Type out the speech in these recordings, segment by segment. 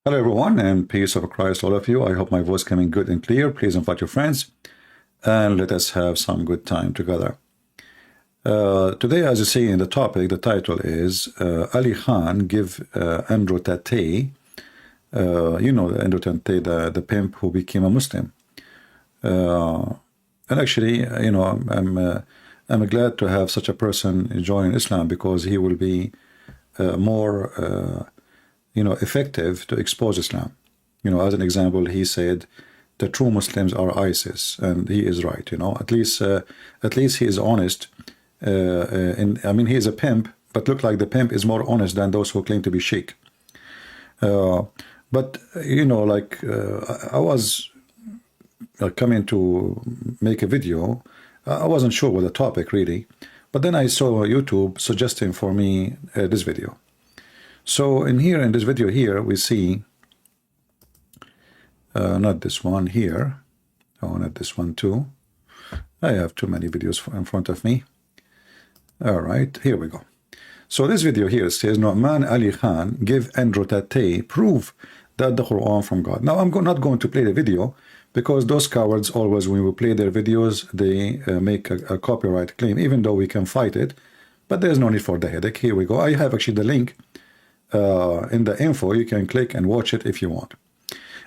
Hello everyone, and peace of Christ all of you. I hope my voice coming good and clear. Please invite your friends and let us have some good time together. Today, as you see in the topic, the title is Ali Khan give Andrew Tate, you know, Andrew Tate, the pimp who became a Muslim. And actually, you know, I'm glad to have such a person join Islam, because he will be more effective to expose Islam. You know, as an example, he said the true Muslims are ISIS, and he is right. You know, at least he is honest. I mean, he is a pimp, but look like the pimp is more honest than those who claim to be sheikh. But you know, like I was coming to make a video. I wasn't sure what the topic really, but then I saw YouTube suggesting for me this video. So in this video here, we see, not this one here, oh, not this one too. I have too many videos in front of me. All right, here we go. So this video here says, NOUMAN Ali Khan give Andrew Tate proof that the Quran from God. Now, I'm not going to play the video, because those cowards always, when we play their videos, they make a copyright claim, even though we can fight it. But there's no need for the headache. Here we go. I have actually the link in the info. You can click and watch it if you want.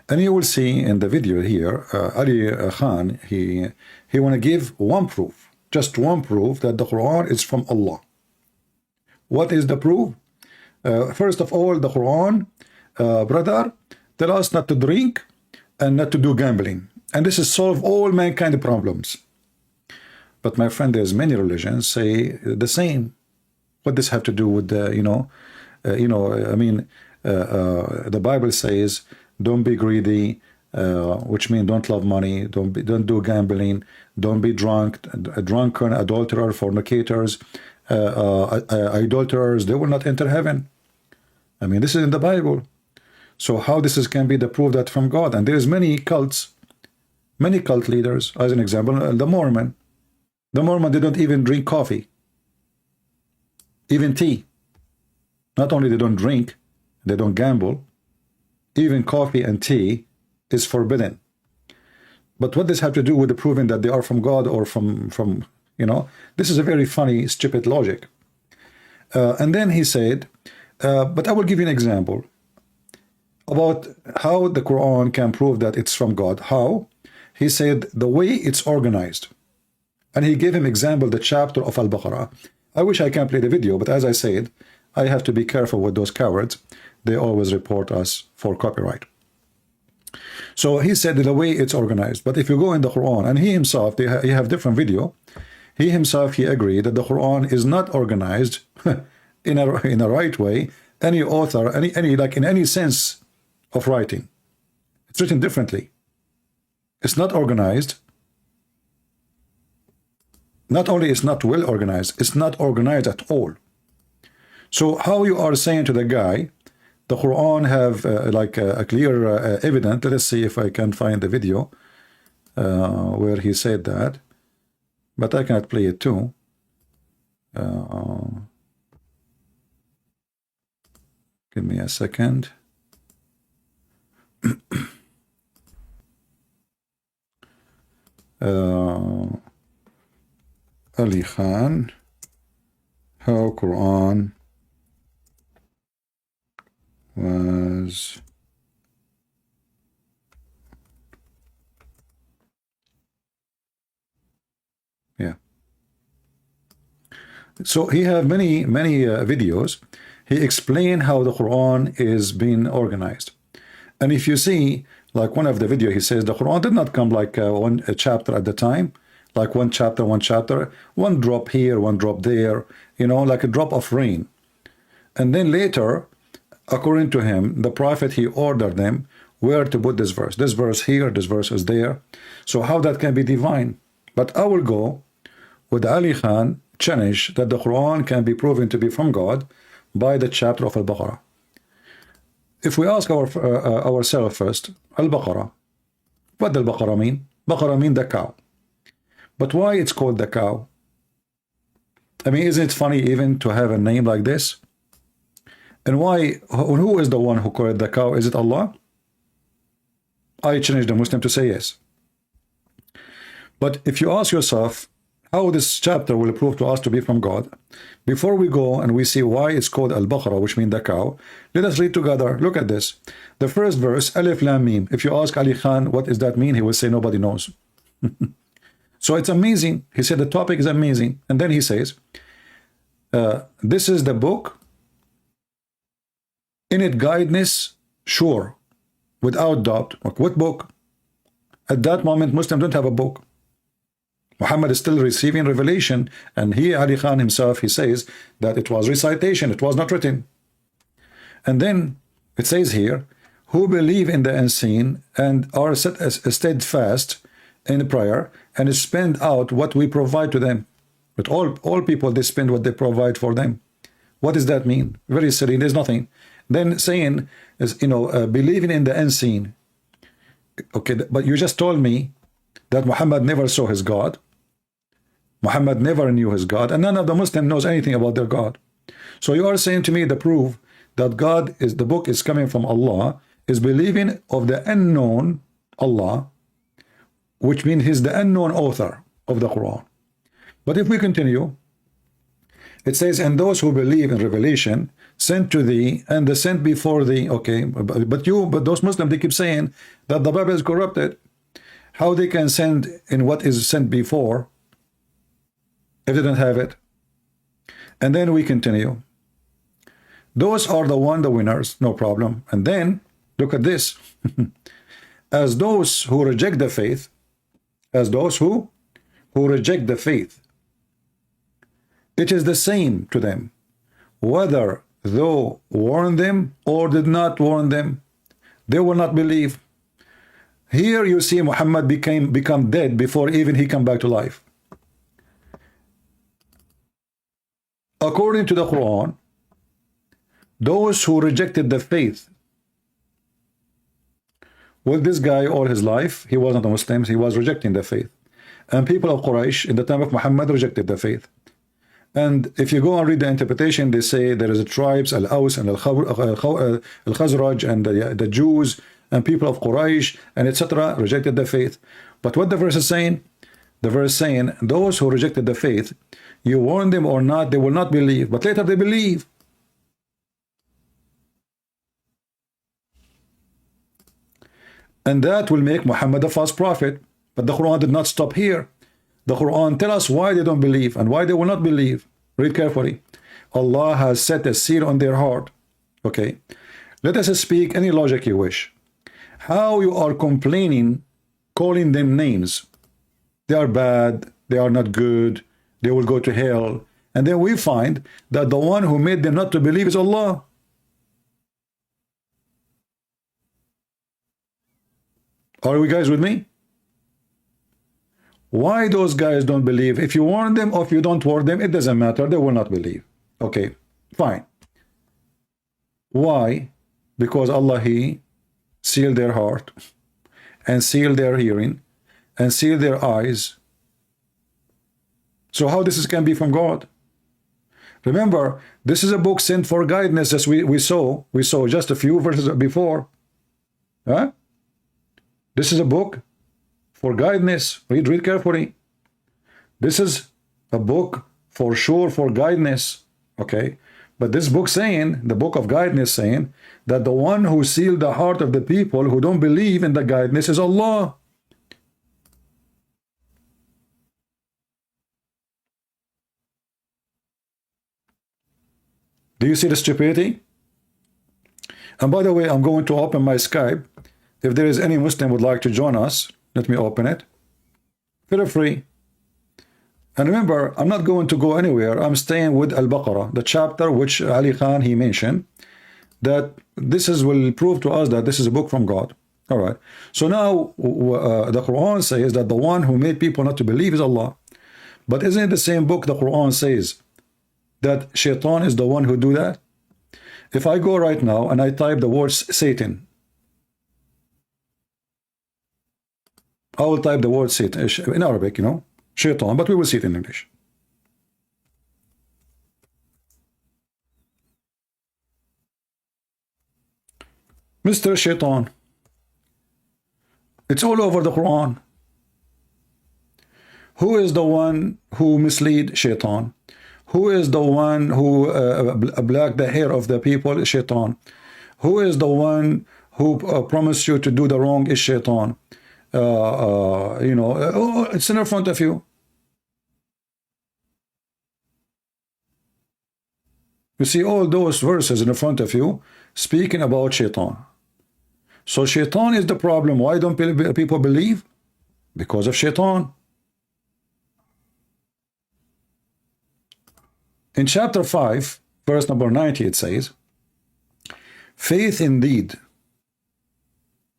And you will see in the video here, Ali Khan, he want to give one proof, just one proof that the Quran is from Allah. What is the proof? First of all, the Quran, brother, tell us not to drink and not to do gambling, and this is solve all mankind problems. But my friend, there's many religions say the same. What does have to do with the, I mean, the Bible says, don't be greedy, which means don't love money, don't do gambling, don't be drunk, drunken, adulterer, fornicators, idolaters, they will not enter heaven. I mean, this is in the Bible. So how this can be the proof that from God? And there's many cults, many cult leaders. As an example, the Mormon. The Mormon, they don't even drink coffee, even tea. Not only they don't drink, they don't gamble, even coffee and tea is forbidden. But what does have to do with the proving that they are from God or from this is a very funny, stupid logic. And then he said, but I will give you an example about how the Quran can prove that it's from God. How? He said the way it's organized. And he gave him example, the chapter of Al-Baqarah. I wish I can play the video, but as I said, I have to be careful with those cowards. They always report us for copyright. So he said the way it's organized. But if you go in the Quran, and he himself, he have different video, he himself, he agreed that the Quran is not organized in a right way. Any author, like in any sense of writing, it's written differently. It's not organized. Not only it's not well organized, it's not organized at all. So how you are saying to the guy, the Quran have a clear evidence. Let's see if I can find the video where he said that, but I cannot play it too. Give me a second. Ali Khan, how Quran was so he have many videos. He explained how the Quran is being organized. And if you see, like one of the video, he says the Quran did not come like one chapter at the time, like one chapter, one drop here, one drop there, like a drop of rain. And then later, according to him, the prophet, he ordered them where to put this verse here, this verse is there. So how that can be divine? But I will go with Ali Khan challenge that the Quran can be proven to be from God by the chapter of Al-Baqarah. If we ask ourselves first, Al-Baqarah, what does Al-Baqarah mean? Baqarah mean the cow. But why it's called the cow? I mean, isn't it funny even to have a name like this? And why? Who is the one who created the cow? Is it Allah? I challenge the Muslim to say yes. But if you ask yourself how this chapter will prove to us to be from God, before we go and we see why it's called Al-Baqarah, which means the cow, let us read together. Look at this. The first verse, Alif Lam Mim. If you ask Ali Khan, what does that mean? He will say nobody knows. So it's amazing. He said the topic is amazing. And then he says, this is the book, in it guidance, sure, without doubt. What book? At that moment, Muslims don't have a book. Muhammad is still receiving revelation, and he, Ali Khan himself, he says that it was recitation, it was not written. And then it says here, who believe in the unseen and are steadfast in prayer and spend out what we provide to them. But all people, they spend what they provide for them. What does that mean? Very silly, there's nothing. Then saying, is, believing in the unseen. Okay, but you just told me that Muhammad never saw his God. Muhammad never knew his God, and none of the Muslim knows anything about their God. So you are saying to me the proof that God is, the book is coming from Allah, is believing of the unknown Allah, which means he's the unknown author of the Quran. But if we continue, it says, and those who believe in revelation sent to thee and the sent before thee. Okay, but those Muslims, they keep saying that the Bible is corrupted. How they can send in what is sent before if they don't have it? And then we continue. Those are the winners, no problem. And then look at this. As those who reject the faith, as those who reject the faith, it is the same to them, whether thou warn them or did not warn them, they will not believe. Here you see Muhammad become dead before even he come back to life. According to the Quran, those who rejected the faith, well, this guy all his life, he wasn't a Muslim, he was rejecting the faith. And people of Quraysh in the time of Muhammad rejected the faith. And if you go and read the interpretation, they say there is a tribes, Al-Aus and Al-Khazraj and the Jews and people of Quraysh and etc. rejected the faith. But what the verse is saying? The verse saying, those who rejected the faith, you warn them or not, they will not believe, but later they believe. And that will make Muhammad a false prophet. But the Quran did not stop here. The Quran tells us why they don't believe and why they will not believe. Read carefully. Allah has set a seal on their heart. Okay. Let us speak any logic you wish. How you are complaining, calling them names. They are bad, they are not good, they will go to hell. And then we find that the one who made them not to believe is Allah. Are you guys with me? Why those guys don't believe? If you warn them or if you don't warn them, it doesn't matter. They will not believe. Okay, fine. Why? Because Allah, He sealed their heart and sealed their hearing and sealed their eyes. So how this can be from God? Remember, this is a book sent for guidance, as we saw just a few verses before. Huh? This is a book for guidance. Read carefully. This is a book for sure for guidance. Okay, but this book saying, the book of guidance saying, that the one who sealed the heart of the people who don't believe in the guidance is Allah. Do you see the stupidity? And by the way, I'm going to open my Skype. If there is any Muslim would like to join us, let me open it. Feel free. And remember, I'm not going to go anywhere. I'm staying with Al-Baqarah, the chapter which Ali Khan, he mentioned, that this will prove to us that this is a book from God. All right. So now the Quran says that the one who made people not to believe is Allah. But isn't it the same book the Quran says that Shaitan is the one who do that? If I go right now and I type the words Satan, I will type the word Satan in Arabic, Shaitan, but we will see it in English. Mr. Shaitan. It's all over the Quran. Who is the one who mislead Shaitan? Who is the one who black the hair of the people? Shaitan. Who is the one who promised you to do the wrong? Is Shaitan. You know, it's in front of you. You see all those verses in front of you speaking about Shaitan. So Shaitan is the problem. Why don't people believe? Because of Shaitan. In chapter 5, verse number 90, it says, faith indeed.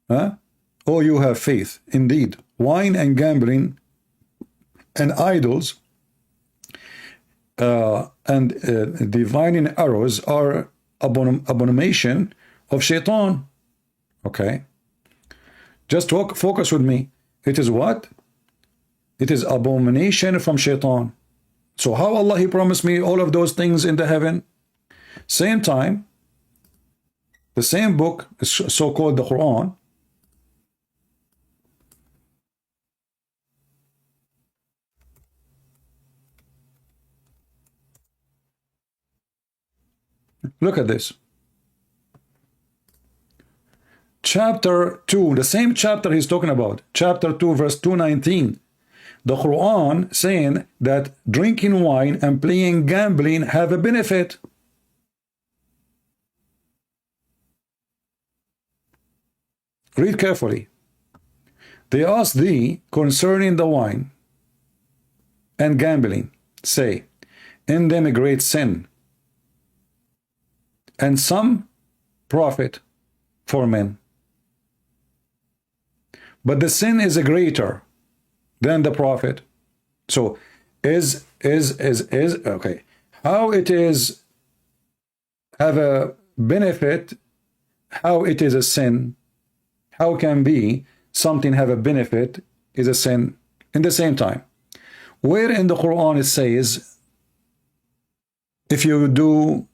Huh? Oh, you have faith indeed. Wine and gambling and idols and divining arrows are abomination of Shaitan. Okay, just focus with me. It is what? It is abomination from Shaitan. So how Allah He promised me all of those things in the heaven? Same time, the same book is so-called the Quran. Look at this. Chapter 2, the same chapter he's talking about, chapter 2, verse 219. The Quran saying that drinking wine and playing gambling have a benefit. Read carefully. They ask thee concerning the wine and gambling, say, in them a great sin, and some profit for men. But the sin is greater than the profit. So is okay. How it is have a benefit, how it is a sin, how can be something have a benefit is a sin in the same time? Where in the Quran it says if you do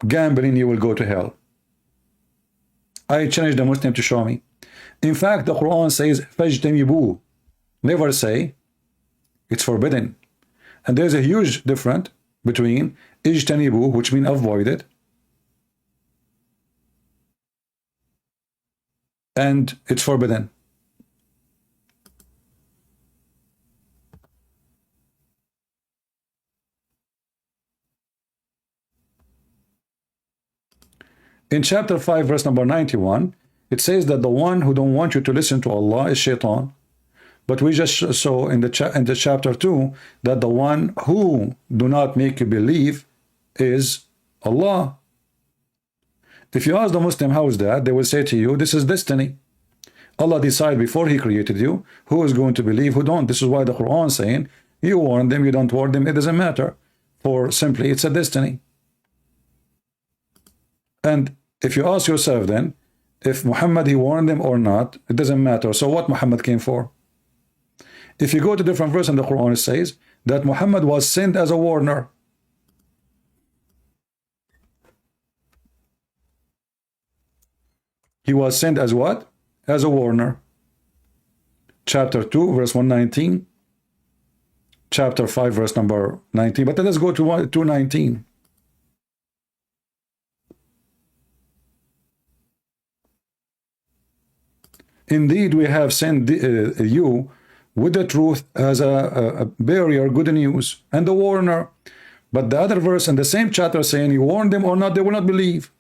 gambling you will go to hell? I challenge the Muslim to show me. In fact, the Quran says فَاجْتَنِبُوهُ. Never say it's forbidden. And there's a huge difference between ijtanibu, which means avoid it, and it's forbidden. In chapter 5, verse number 91, it says that the one who don't want you to listen to Allah is Shaitan. But we just saw in the chapter 2 that the one who do not make you believe is Allah. If you ask the Muslim how is that, they will say to you, this is destiny. Allah decided before He created you who is going to believe, who don't. This is why the Quran is saying, you warn them, you don't warn them, it doesn't matter. For simply, it's a destiny. And if you ask yourself then, if Muhammad, he warned them or not, it doesn't matter. So what Muhammad came for? If you go to different verse in the Quran, it says that Muhammad was sent as a warner. He was sent as what? As a warner. Chapter 2, verse 119. Chapter 5, verse number 19. But let's go to 219. Indeed, we have sent you with the truth as a barrier, good news, and a warner. But the other verse in the same chapter saying, you warn them or not, they will not believe.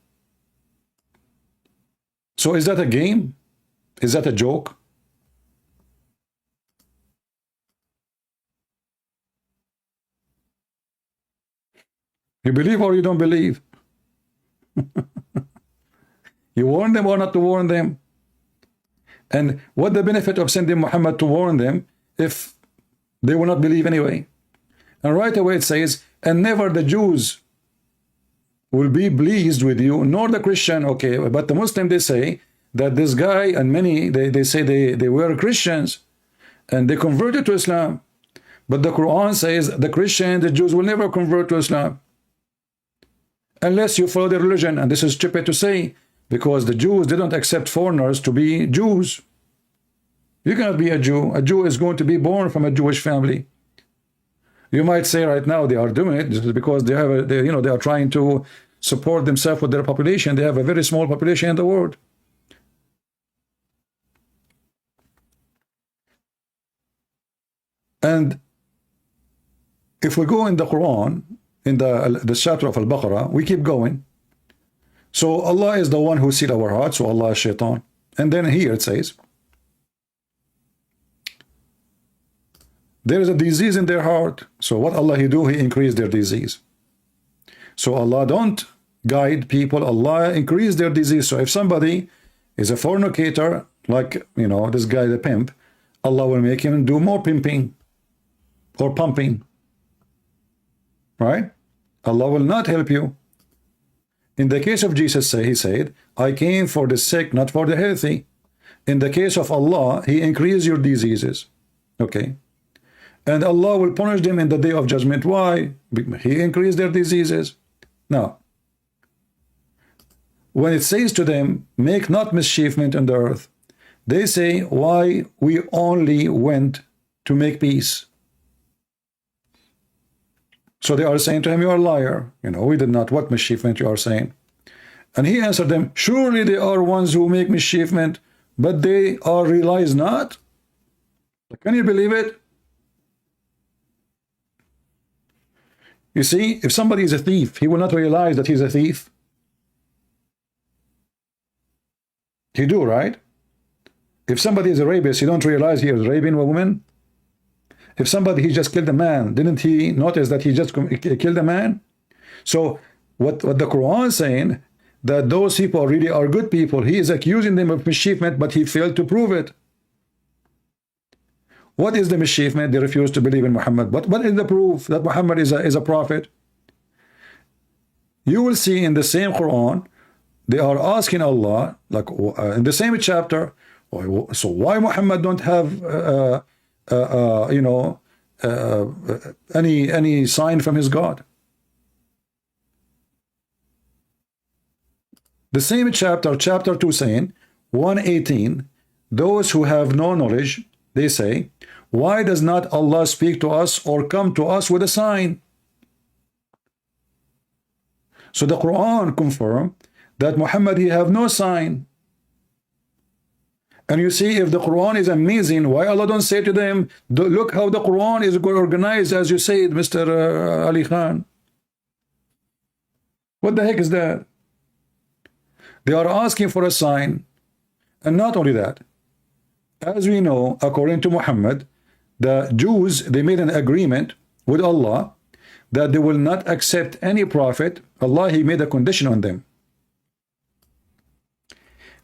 So is that a game? Is that a joke? You believe or you don't believe? You warn them or not to warn them? And what the benefit of sending Muhammad to warn them if they will not believe anyway? And right away it says, and never the Jews will be pleased with you, nor the Christian. Okay, but the Muslim, they say that this guy and many, they say they were Christians and they converted to Islam. But the Quran says the Christian, the Jews will never convert to Islam unless you follow their religion. And this is stupid to say. because the Jews didn't accept foreigners to be Jews. You cannot be a Jew. A Jew is going to be born from a Jewish family. You might say right now they are doing it just because they have they are trying to support themselves with their population. They have a very small population in the world. And if we go in the Quran, in the chapter of Al-Baqarah, we keep going. So Allah is the one who sees our hearts, so Allah is shaitan. And then here it says, there is a disease in their heart. So what Allah He do? He increase their disease. So Allah don't guide people. Allah increase their disease. So if somebody is a fornicator, like, this guy, the pimp, Allah will make him do more pimping or pumping. Right? Allah will not help you. In the case of Jesus, He said, I came for the sick, not for the healthy. In the case of Allah, He increased your diseases. Okay? And Allah will punish them in the day of judgment. Why? He increased their diseases. Now, when it says to them, make not mischievement on the earth, they say, why we only went to make peace. So they are saying to him, you are a liar. We did not. What mischievement you are saying? And he answered them, surely they are ones who make mischievement, but they are realize not. Can you believe it? You see, if somebody is a thief, he will not realize that he's a thief. He do, right? If somebody is a rapist, he don't realize he is raping a woman. If somebody, he just killed a man, didn't he notice that he just killed a man? So what the Quran is saying, that those people really are good people. He is accusing them of mischievement, but he failed to prove it. What is the mischievement? They refuse to believe in Muhammad. But what is the proof that Muhammad is a prophet? You will see in the same Quran, they are asking Allah, like in the same chapter, so why Muhammad don't have any sign from his God? The same chapter 2 saying, 118, those who have no knowledge, they say, why does not Allah speak to us or come to us with a sign? So the Quran confirm that Muhammad, he have no sign. And you see, if the Quran is amazing, why Allah don't say to them, look how the Quran is organized, as you said, Mr. Ali Khan. What the heck is that? They are asking for a sign. And not only that, as we know, according to Muhammad, the Jews, they made an agreement with Allah that they will not accept any prophet. Allah, He made a condition on them,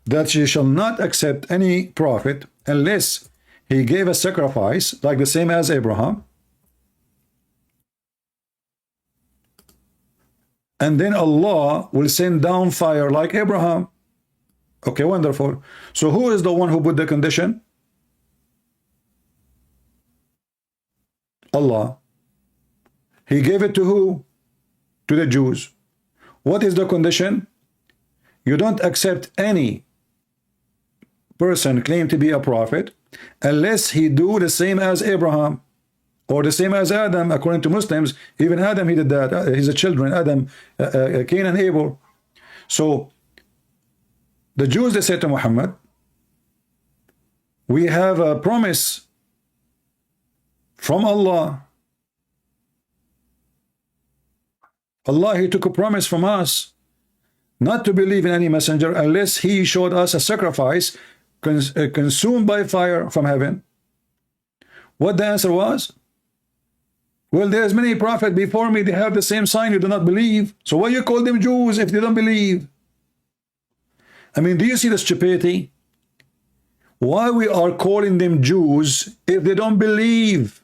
that she shall not accept any prophet unless he gave a sacrifice, like the same as Abraham. And then Allah will send down fire like Abraham. Okay, wonderful. So who is the one who put the condition? Allah. He gave it to who? To the Jews. What is the condition? You don't accept any person claim to be a prophet unless he do the same as Abraham or the same as Adam. According to Muslims, even Adam, he did that. His children, Adam, Cain and Abel. So the Jews, they said to Muhammad, we have a promise from Allah. Allah, He took a promise from us not to believe in any messenger unless He showed us a sacrifice consumed by fire from heaven. What the answer was? Well, there's many prophets before me, they have the same sign, you do not believe. So why you call them Jews if they don't believe? I mean, do you see the stupidity? Why we are calling them Jews if they don't believe?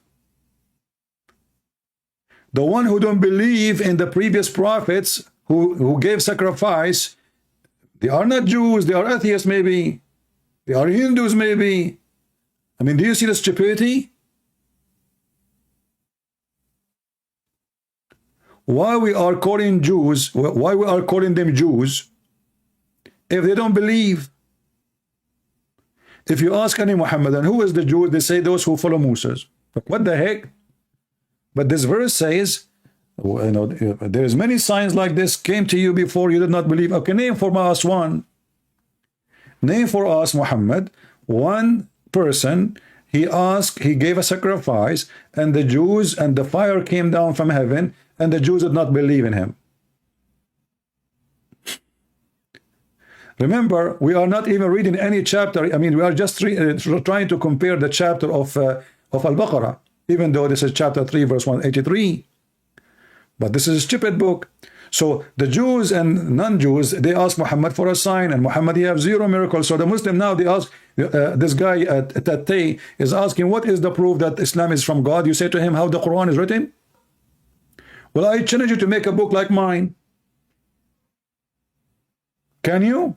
The one who don't believe in the previous prophets who gave sacrifice, they are not Jews, they are atheists maybe. They are Hindus maybe. I mean, do you see the stupidity? Why we are calling Jews, why we are calling them Jews if they don't believe? If you ask any Muhammadan, who is the Jew? They say those who follow Moses. What the heck? But this verse says, you know, there is many signs like this came to you before you did not believe. Okay, name for us one. Name for us, Muhammad, one person. He asked, he gave a sacrifice, and the Jews and the fire came down from heaven, and the Jews did not believe in him. Remember, we are not even reading any chapter. I mean, we are just trying to compare the chapter of Al-Baqarah, even though this is chapter 3, verse 183. But this is a stupid book. So the Jews and non-Jews, they ask Muhammad for a sign, and Muhammad, he have zero miracles. So the Muslim now, they ask, this guy at TATE is asking, what is the proof that Islam is from God? You say to him, how the Quran is written? Well, I challenge you to make a book like mine. Can you?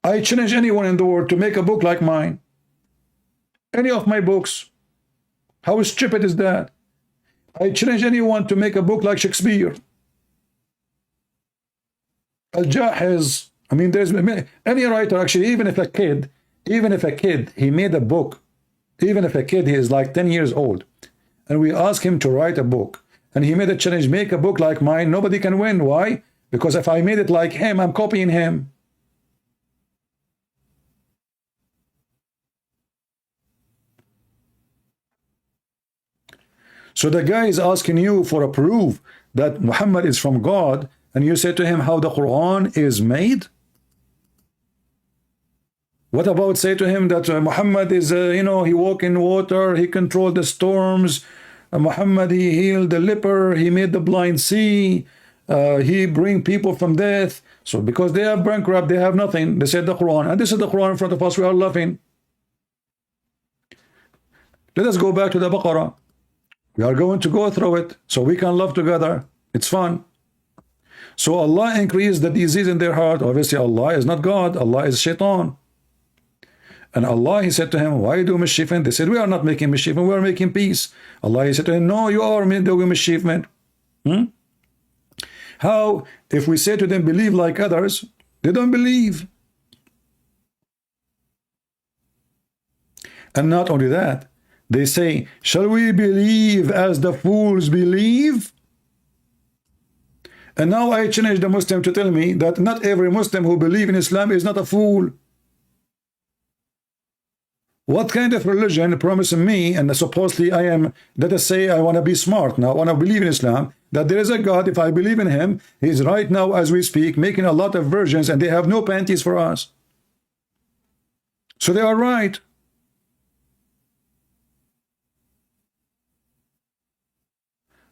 I challenge anyone in the world to make a book like mine. Any of my books. How stupid is that? I challenge anyone to make a book like Shakespeare. Al-Jahiz. I mean, there's any writer, actually, even if a kid, he made a book, even if a kid, he is like 10 years old, and we ask him to write a book, and he made a challenge, make a book like mine, nobody can win. Why? Because if I made it like him, I'm copying him. So the guy is asking you for a proof that Muhammad is from God, and you say to him how the Quran is made? What about say to him that Muhammad is, you know, he walked in water, he controlled the storms, Muhammad, he healed the leper, he made the blind see, he bring people from death. So because they are bankrupt, they have nothing, they said the Quran, and this is the Quran in front of us, we are laughing. Let us go back to the Baqarah. We are going to go through it so we can love together. It's fun. So Allah increased the disease in their heart. Obviously Allah is not God, Allah is Shaitan. And Allah, he said to him, why do mischievement? They said, we are not making mischievement, we are making peace. Allah, he said to him, no, you are doing mischievement. How? If we say to them, believe like others, they don't believe. And not only that, they say, shall we believe as the fools believe? And now I challenge the Muslim to tell me that not every Muslim who believes in Islam is not a fool. What kind of religion promising me, and supposedly I am, let us say I want to be smart now, I want to believe in Islam, that there is a God, if I believe in him, he's right now as we speak making a lot of versions and they have no panties for us. So they are right.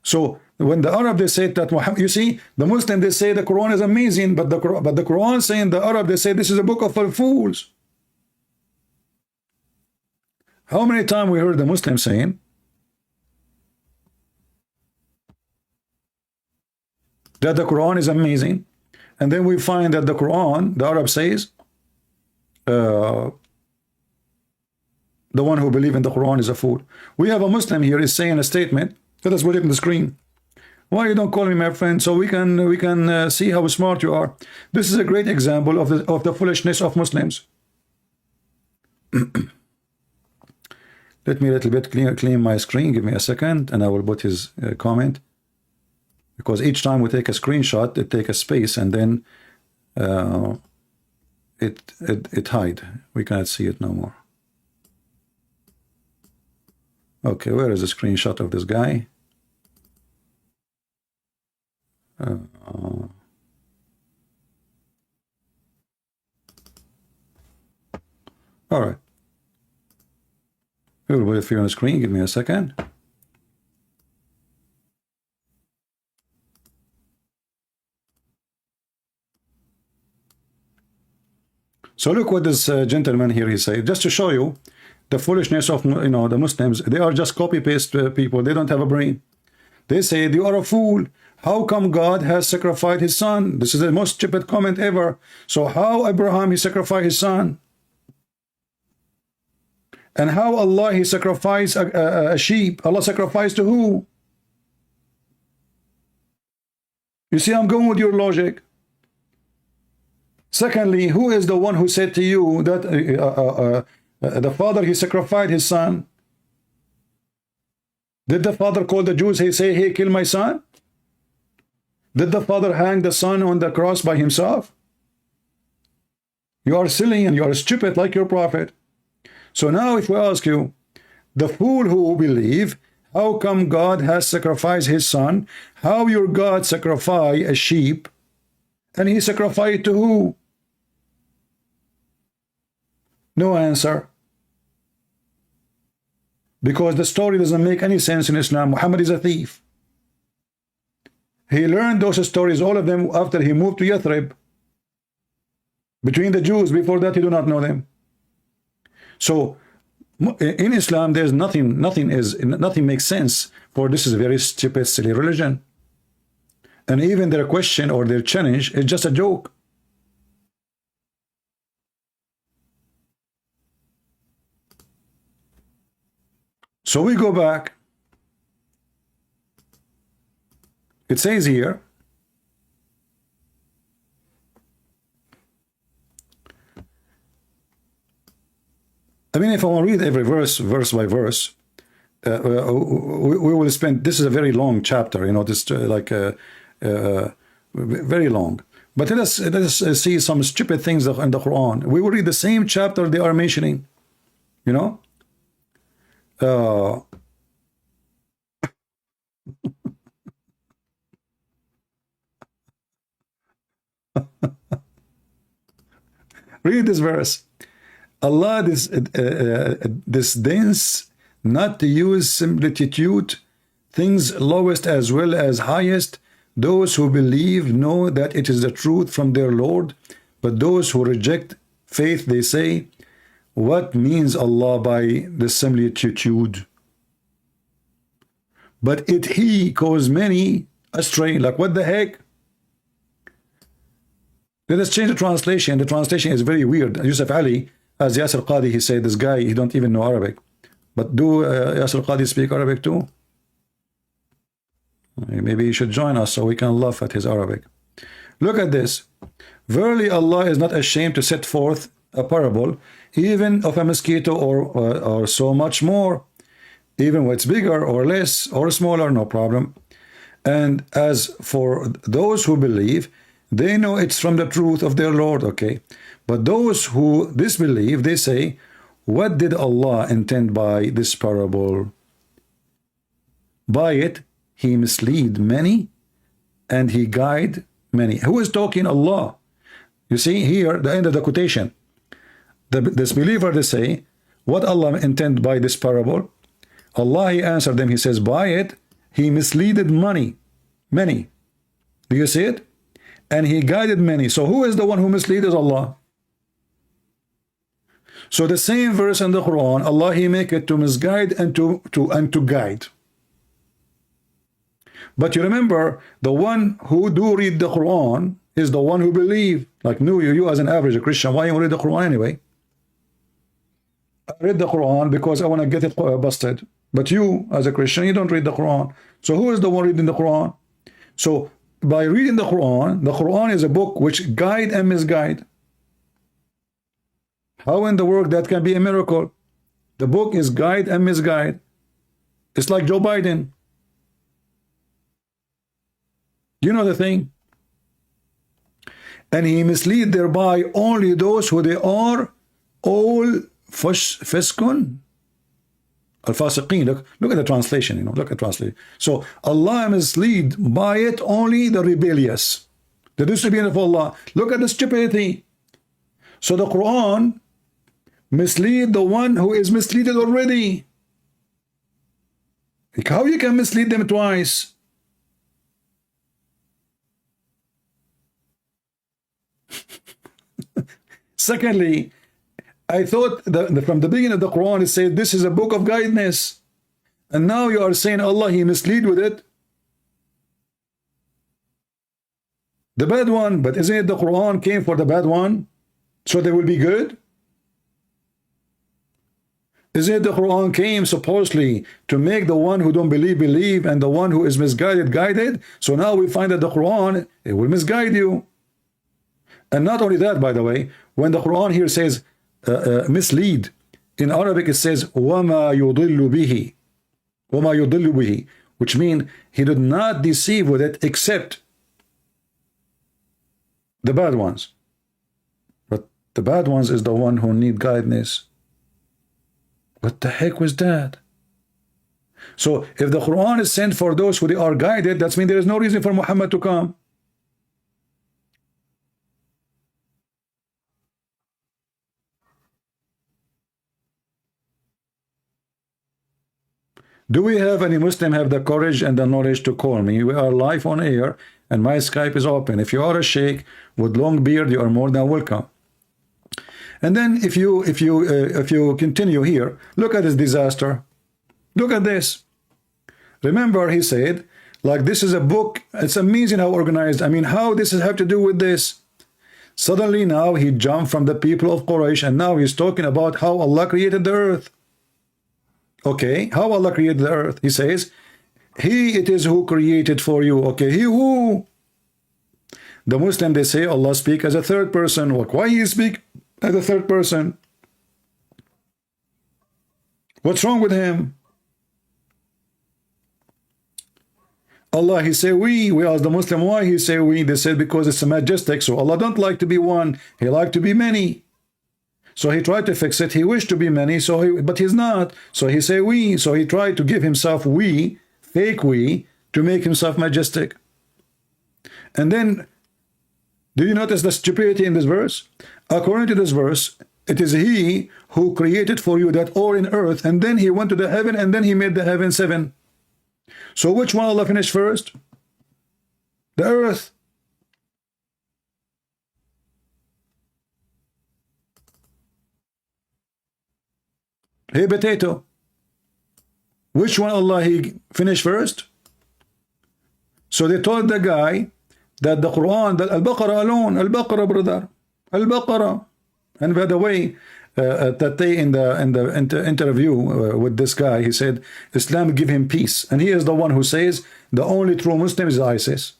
So when the Arab, they say that Muhammad, you see, the Muslim, they say the Quran is amazing, but the Quran saying the Arab, they say this is a book of fools. How many times we heard the Muslim saying that the Quran is amazing, and then we find that the Quran, the Arab says, the one who believes in the Quran is a fool. We have a Muslim here is saying a statement. Let us put it on the screen. Why you don't call me my friend, so we can see how smart you are. This is a great example of the foolishness of Muslims. Let me a little bit clean my screen. Give me a second, and I will put his comment. Because each time we take a screenshot, it takes a space, and then it hide. We cannot see it no more. Okay, where is the screenshot of this guy? All right. We will wait for you on the screen. Give me a second. So look what this gentleman here he said, just to show you the foolishness of, you know, the Muslims. They are just copy-paste people. They don't have a brain. They say, you are a fool. How come God has sacrificed his son? This is the most stupid comment ever. So how Abraham, he sacrificed his son? And how Allah, he sacrificed a sheep? Allah sacrificed to who? You see, I'm going with your logic. Secondly, who is the one who said to you that the father, he sacrificed his son? Did the father call the Jews, he say, hey, kill my son? Did the father hang the son on the cross by himself? You are silly and you are stupid like your prophet. So now if we ask you, the fool who believe, how come God has sacrificed his son? How your God sacrifice a sheep? And he sacrificed to who? No answer. Because the story doesn't make any sense in Islam. Muhammad is a thief. He learned those stories, all of them, after he moved to Yathrib. Between the Jews, before that he do not know them. So in Islam there's nothing makes sense, for this is a very stupid, silly religion. And even their question or their challenge is just a joke. So we go back. It says here, I mean, if I want to read every verse by verse, we will spend, this is a very long chapter, you know, this very long. But let us see some stupid things in the Quran. We will read the same chapter they are mentioning, you know. Read this verse. Allah disdains not to use similitude, things lowest as well as highest. Those who believe know that it is the truth from their Lord, but those who reject faith, they say, what means Allah by the similitude? But he caused many astray. Like, what the heck? Let us change the translation. The translation is very weird. Yusuf Ali, as Yasir Qadi, he said, this guy, he don't even know Arabic. But do Yasir Qadi speak Arabic too? Maybe he should join us so we can laugh at his Arabic. Look at this. Verily Allah is not ashamed to set forth a parable, even of a mosquito or so much more, even when it's bigger or less or smaller, no problem. And as for those who believe, they know it's from the truth of their Lord, okay? But those who disbelieve, they say, what did Allah intend by this parable? By it, he misled many, and he guided many. Who is talking? Allah. You see here, the end of the quotation. The disbeliever, they say, what Allah intend by this parable? Allah, he answered them, he says, by it, he misled many. Do you see it? And he guided many. So who is the one who mislead? Is Allah. So the same verse in the Quran, Allah, he make it to misguide and to guide. But you remember, the one who do read the Quran is the one who believe. Like you as an average Christian, why you read the Quran anyway? I read the Quran because I want to get it busted. But you, as a Christian, you don't read the Quran. So who is the one reading the Quran? So by reading the Quran is a book which guide and misguide. How in the world that can be a miracle? The book is guide and misguide. It's like Joe Biden. You know the thing? And he mislead thereby only those who they are all fiskun. Al-fasiqeen. Look at the translation, you know, look at the translation. So Allah mislead by it only the rebellious, the disobedient of Allah. Look at the stupidity. So the Quran mislead the one who is misleaded already. Like, how you can mislead them twice? Secondly, I thought that from the beginning of the Quran it said this is a book of guidance, and now you are saying Allah, he mislead with it. The bad one, but isn't it the Quran came for the bad one, so they will be good? Isn't it the Quran came supposedly to make the one who don't believe, and the one who is misguided guided? So now we find that the Quran, it will misguide you. And not only that, by the way, when the Quran here says mislead, in Arabic it says وَمَا يُضِلُّ بِهِ, وَمَا يُضِلُّ بِهِ, which means he did not deceive with it except the bad ones. But the bad ones is the one who need guidance. What the heck was that? So if the Quran is sent for those who they are guided, that means there is no reason for Muhammad to come. Do we have any Muslim have the courage and the knowledge to call me? We are live on air and my Skype is open. If you are a sheikh with long beard, you are more than welcome. And then if you continue here, look at this disaster. Look at this. Remember, he said, like, this is a book. It's amazing how organized. I mean, how this have to do with this? Suddenly now he jumped from the people of Quraysh and now he's talking about how Allah created the earth. Okay, how Allah created the earth? He says, He it is who created for you. Okay, He who? The Muslim, they say Allah speak as a third person. Why He speak as a third person? What's wrong with Him? Allah, He say we ask the Muslim why He say we. They said because it's majestic. So Allah don't like to be one. He like to be many. So He tried to fix it. He wished to be many, but He's not. So He say we. So He tried to give Himself we, fake we, to make Himself majestic. And then, do you notice the stupidity in this verse? According to this verse, it is He who created for you that all in earth, and then He went to the heaven, and then He made the heaven 7. So which one Allah finished first? The earth. Hey, potato. Which one Allah He finished first? So they told the guy that the Quran, that Al-Baqarah alone, Al-Baqarah, brother, Al-Baqarah. And by the way, TATE in the interview with this guy, he said, Islam give him peace. And he is the one who says the only true Muslim is ISIS.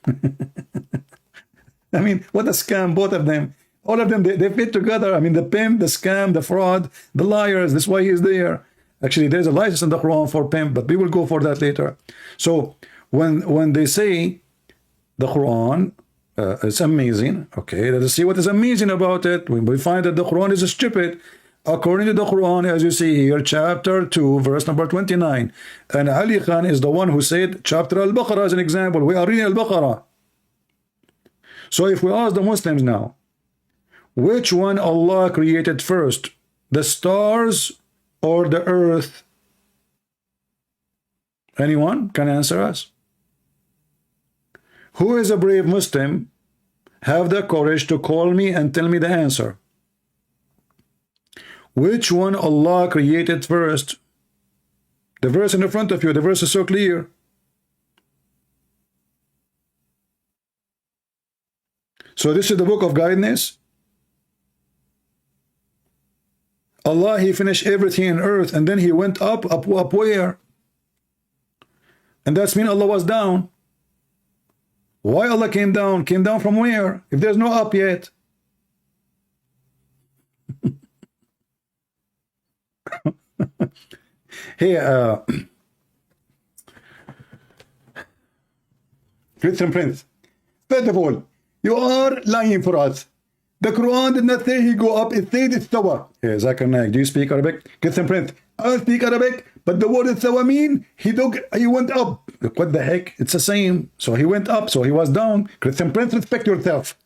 I mean, what a scam, both of them. All of them, they fit together. I mean, the pimp, the scam, the fraud, the liars. That's why he's there. Actually, there's a license in the Quran for pimp, but we will go for that later. So when they say the Quran, it's amazing. Okay, let us see what is amazing about it. We find that the Quran is stupid. According to the Quran, as you see here, chapter 2, verse number 29. And Ali Khan is the one who said, chapter Al-Baqarah as an example. We are reading Al-Baqarah. So if we ask the Muslims now, which one Allah created first, the stars or the earth? Anyone can answer us? Who is a brave Muslim? Have the courage to call me and tell me the answer. Which one Allah created first? The verse in the front of you, the verse is so clear. So this is the book of guidance. Allah, He finished everything in earth, and then He went up where? And that's mean Allah was down. Why Allah came down? Came down from where? If there's no up yet. Hey, Christian Prince, first of all, you are lying for us. The Quran did not say He go up, it said istawa. Hey, Zakir Naik, do you speak Arabic? Christian Prince, I speak Arabic, but the word istawa mean he went up. What the heck? It's the same. So He went up, so He was down. Christian Prince, respect yourself.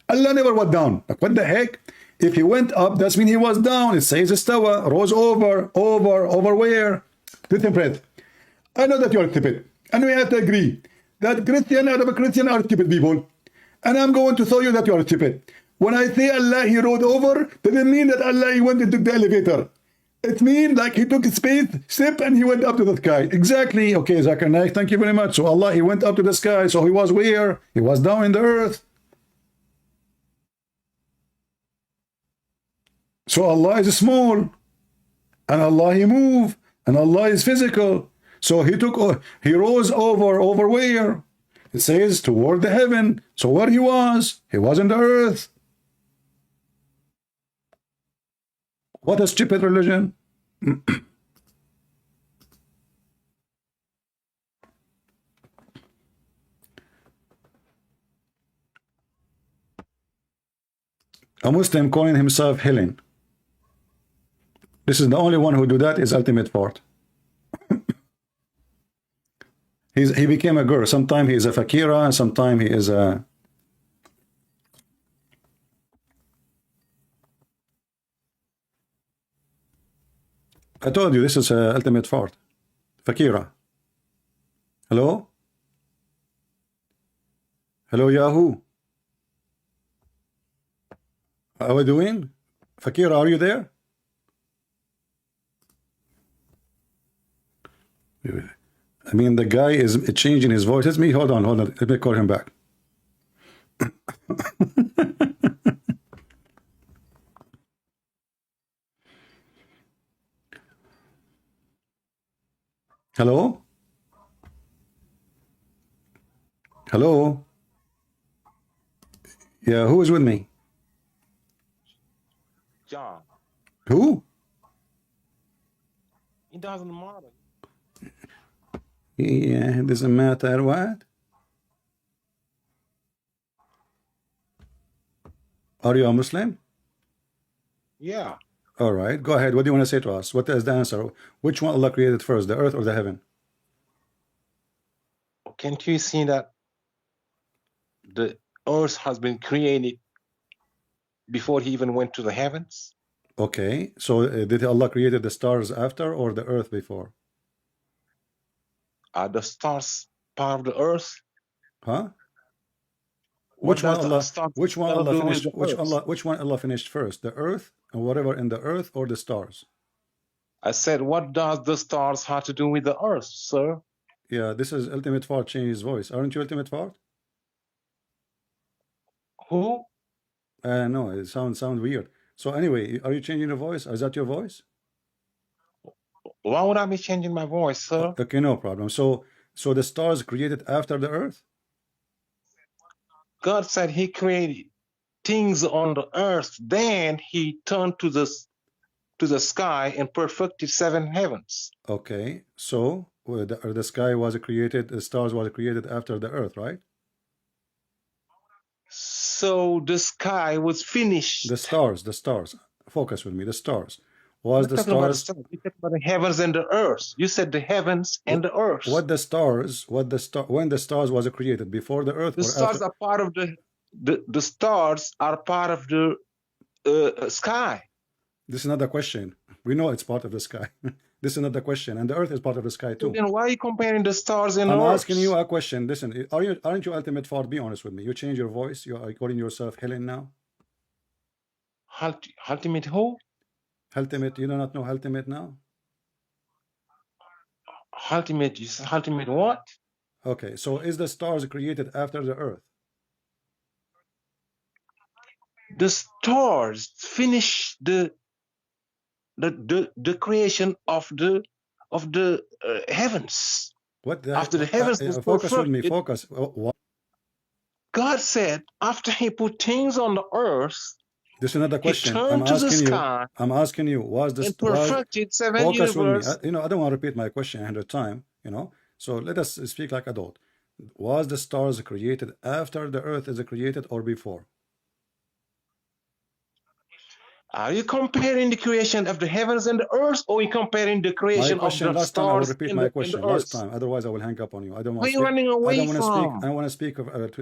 Allah never went down. What the heck? If He went up, that's mean He was down. It says istawa, rose over where? Christian Prince, I know that you are stupid, and we have to agree that Christian are stupid people, and I'm going to show you that you are stupid. When I say Allah, He rode over, doesn't mean that Allah, He went and took the elevator. It means like He took a space step and He went up to the sky. Exactly. Okay, Zakir Naik, thank you very much. So Allah, He went up to the sky. So He was where? He was down in the earth. So Allah is small, and Allah He move, and Allah is physical. So He rose over where? It says toward the heaven. So where he was in the earth. What a stupid religion. A Muslim calling himself Helen. This is the only one who do that is ultimate fort. He became a girl. Sometimes he is a fakira, and sometimes he is a. I told you this is a ultimate fort. Fakira. Hello? Hello, Yahoo. How are we doing? Fakira, are you there? I mean, the guy is changing his voice. It's me. Hold on. Let me call him back. Hello? Hello? Yeah, who is with me? John. Who? It doesn't matter. Yeah, it doesn't matter what? Are you a Muslim? Yeah. All right, go ahead. What do you want to say to us? What is the answer? Which one Allah created first, the earth or the heaven? Can't you see that the earth has been created before he even went to the heavens? Okay, so did Allah created the stars after or the earth before? Are the stars part of the earth? Huh? What Which one does the Allah? stars Which one gotta Allah do with finished? the earth? Which one Allah finished first? The earth and whatever in the earth, or the stars? I said, what does the stars have to do with the earth, sir? Yeah, this is Ultimate Fart changing his voice. Aren't you Ultimate Fart? Who? No, it sounds weird. So anyway, are you changing your voice? Is that your voice? Why would I be changing my voice, sir? Okay, no problem. So the stars created after the earth? God said he created things on the earth, then he turned to the sky and perfected 7 heavens. Okay, so the sky was created, the stars was created after the earth, right? So the sky was finished. The stars. Focus with me. The stars. I'm Was not the talking about the stars? stars. You said about the heavens and the earth. You said the heavens and the earth. When the stars was created, before the earth The or stars after? are part of the stars are part of the sky. This is not the question. We know it's part of the sky. This is not the question, and the earth is part of the sky So too. then why are you comparing the stars and I'm the earth? asking you a question. Listen, aren't you Ultimate Fart? Be honest with me. You change your voice. You are calling yourself Helen now. Ultimate who? Ultimate. You do not know Ultimate now. Ultimate. You said ultimate what? Okay, so is the stars created after the earth? The stars finish the creation of the heavens. What the After the heavens was focus with me. perfected, Focus. What? God said after he put things on the earth, This is not the he question. turned to the sky I'm asking you. Was and the was? perfected 7 Focus with me. universe. I don't want to repeat my question 100 times. So let us speak like adult. Was the stars created after the earth is created or before? Are you comparing the creation of the heavens and the earth, or are you comparing the My creation of question the last time. I will stars repeat and my the question earth? last time. Otherwise, I will hang up on you. I don't Where want are to you speak. running I away don't want to speak. from? I want to speak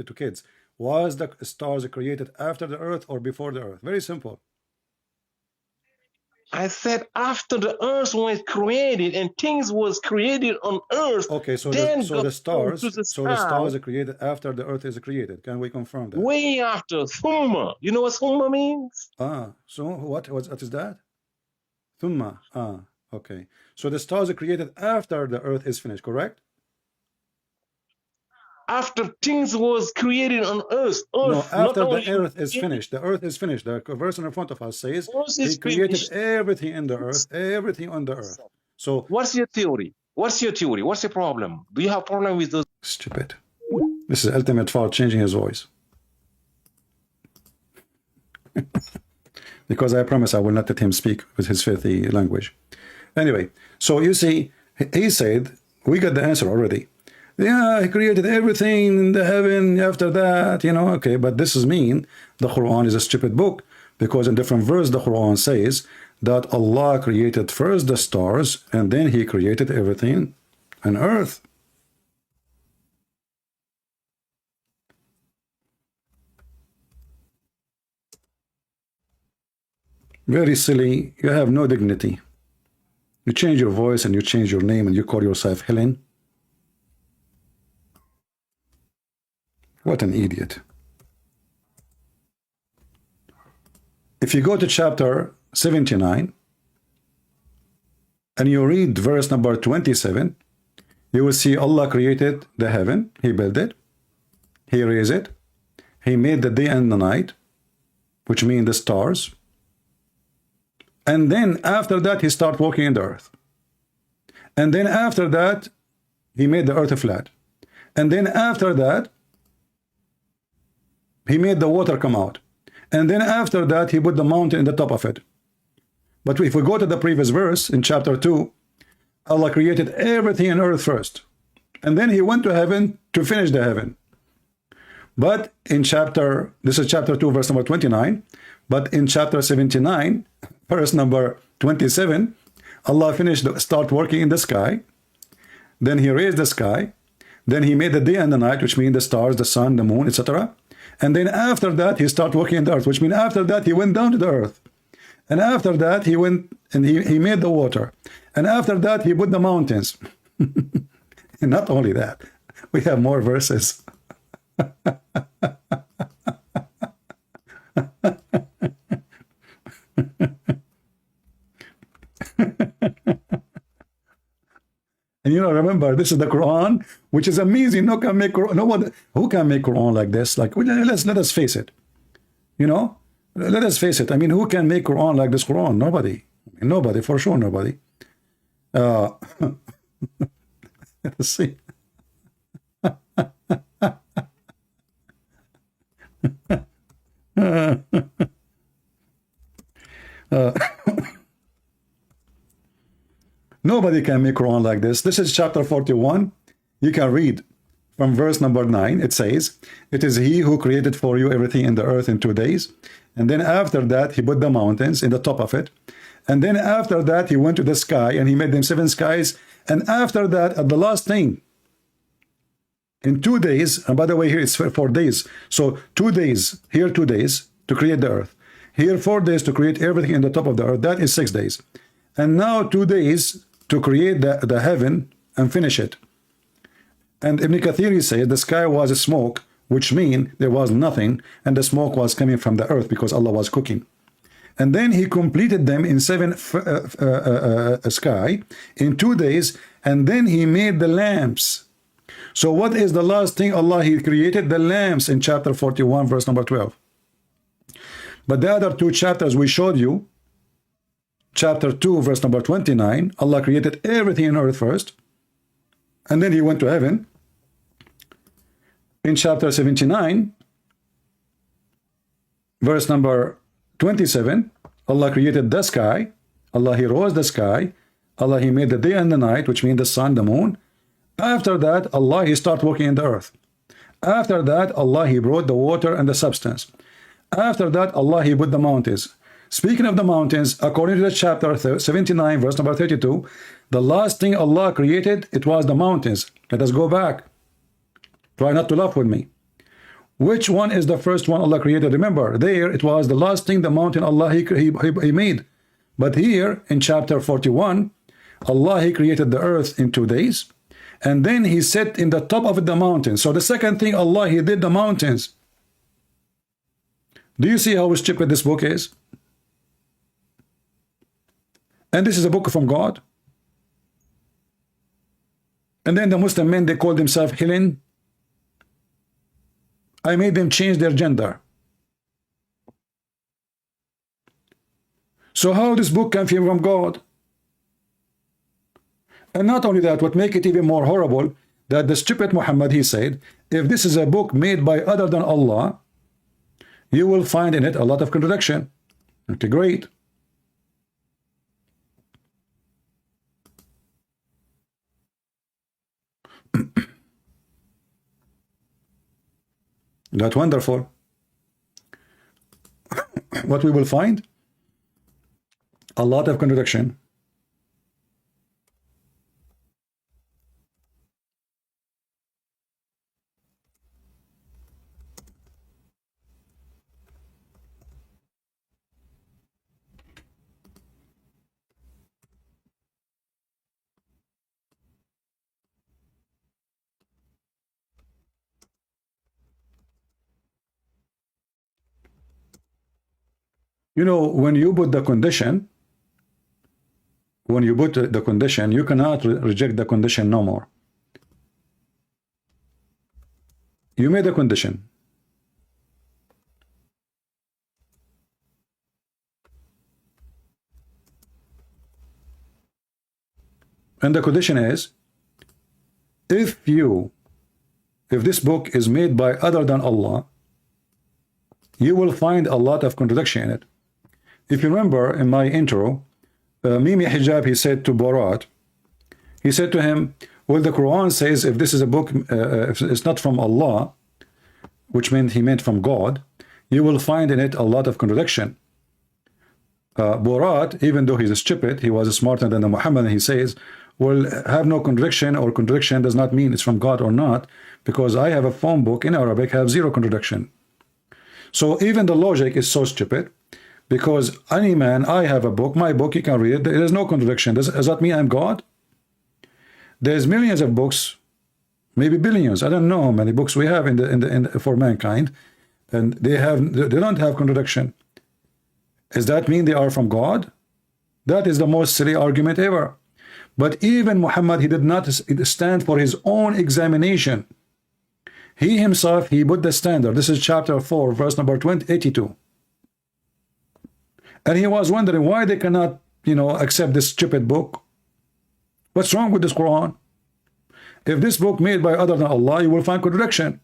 to kids. Was the stars created after the earth or before the earth? Very simple. I said after the earth was created and things was created on earth, Okay, so then the God turned to stars, the so the sky stars are created after the earth is created. Can we confirm that? way after Thumma. You know what Thumma means? So what is that? Thumma. Okay. So the stars are created after the earth is finished, correct? After things was created on earth, No, not after the only earth is created, finished. The earth is finished. The verse in front of us says earth he is created finished. everything in the earth, everything on the earth. So What's your theory? What's your theory? What's your problem? Do you have problem with those? stupid. This is ultimate fault, changing his voice. Because I promise I will not let him speak with his filthy language. Anyway, so you see, he said, we got the answer already. Yeah, he created everything in the heaven after that, you know, okay, but this is mean the Quran is a stupid book, because in different verse the Quran says that Allah created first the stars and then he created everything on earth. Very silly. You have no dignity. You change your voice and you change your name and you call yourself Helen. What an idiot. If you go to chapter 79 and you read verse number 27, you will see Allah created the heaven. He built it. He raised it. He made the day and the night, which mean the stars. And then after that, he started walking in the earth. And then after that, he made the earth flat. And then after that, he made the water come out. And then after that, he put the mountain in the top of it. But if we go to the previous verse in chapter 2, Allah created everything on earth first. And then he went to heaven to finish the heaven. But in this is chapter 2, verse number 29. But in chapter 79, verse number 27, Allah start working in the sky. Then he raised the sky. Then he made the day and the night, which mean the stars, the sun, the moon, etc. And then after that, he started working in the earth, which means after that, he went down to the earth. And after that, he went and he made the water. And after that, he put the mountains. And not only that, we have more verses. And you know, remember, this is the Quran, which is amazing. No can make Quran, no one who can make Quran like this. Like, let us face it. You know, let us face it. I mean, who can make Quran like this Quran? Nobody. Nobody, for sure, nobody. Let's see. Nobody can make Quran like this. This is chapter 41. You can read from verse number 9. It says, it is he who created for you everything in the earth in 2 days. And then after that, he put the mountains in the top of it. And then after that, he went to the sky and he made them 7 skies. And after that, at the last thing, in 2 days, and by the way, here it's 4 days. So 2 days, here 2 days to create the earth. Here 4 days to create everything in the top of the earth. That is 6 days. And now 2 days to create the heaven and finish it. And Ibn Kathir says the sky was a smoke, which means there was nothing, and the smoke was coming from the earth because Allah was cooking. And then he completed them in 7 sky in 2 days, and then he made the lamps. So what is the last thing Allah he created? The lamps in chapter 41, verse number 12. But the other 2 chapters we showed you, chapter 2, verse number 29, Allah created everything on earth first, and then he went to heaven. In chapter 79, verse number 27, Allah created the sky. Allah he rose the sky. Allah he made the day and the night, which means the sun, the moon. After that, Allah he started working in the earth. After that, Allah he brought the water and the substance. After that, Allah he put the mountains. Speaking of the mountains, according to the chapter 79, verse number 32, the last thing Allah created, it was the mountains. Let us go back. Try not to laugh with me. Which one is the first one Allah created? Remember, there it was the last thing, the mountain Allah he made. But here in chapter 41, Allah he created the earth in 2 days. And then he set in the top of the mountain. So the second thing Allah he did the mountains. Do you see how stupid this book is? And this is a book from God. And then the Muslim men, they call themselves Helen. I made them change their gender. So how this book can come from God? And not only that, what make it even more horrible, that the stupid Muhammad, he said, if this is a book made by other than Allah, you will find in it a lot of contradiction. Okay, great. That's wonderful. What we will find? A lot of contradiction. You know, when you put the condition, you cannot reject the condition no more. You made a condition. And the condition is, if this book is made by other than Allah, you will find a lot of contradiction in it. If you remember in my intro, Mimi Hijab, he said to Borat, he said to him, well, the Quran says if this is a book, if it's not from Allah, which meant he meant from God, you will find in it a lot of contradiction. Borat, even though he's stupid, he was smarter than the Muhammad, and he says, well, have no contradiction, or contradiction does not mean it's from God or not, because I have a phone book in Arabic, have zero contradiction. So even the logic is so stupid, because any man, I have a book, my book, you can read it, there is no contradiction. Does that mean I'm God? There's millions of books, maybe billions, I don't know how many books we have for mankind, and they don't have contradiction. Does that mean they are from God? That is the most silly argument ever. But even Muhammad, he did not stand for his own examination. He himself, he put the standard. This is chapter 4, verse number 82. And he was wondering why they cannot, accept this stupid book. What's wrong with this Quran? If this book made by other than Allah, you will find contradiction.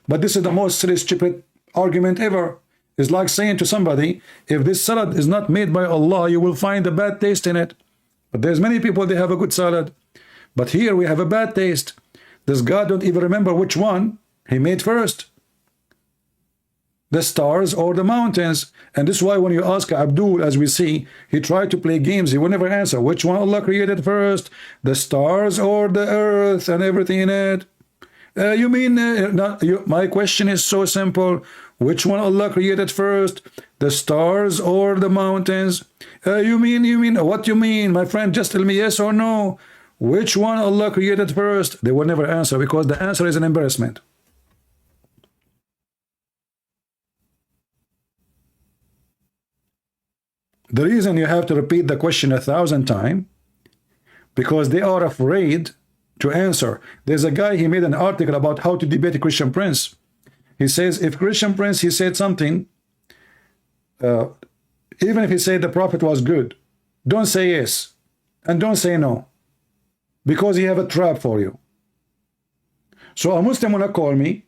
But this is the most silly, stupid argument ever. It's like saying to somebody, if this salad is not made by Allah, you will find a bad taste in it. But there's many people, they have a good salad. But here we have a bad taste. Does God don't even remember which one he made first? The stars or the mountains? And this is why when you ask Abdul, as we see, he tried to play games, he will never answer. Which one Allah created first? The stars or the earth and everything in it? You mean, my question is so simple. Which one Allah created first? The stars or the mountains? You mean, what you mean? My friend, just tell me yes or no. Which one Allah created first? They will never answer, because the answer is an embarrassment. The reason you have to repeat the question 1,000 times, because they are afraid to answer. There's a guy, he made an article about how to debate a Christian Prince. He says, if Christian Prince, he said something, even if he said the Prophet was good, don't say yes, and don't say no, because he have a trap for you. So a Muslim will call me,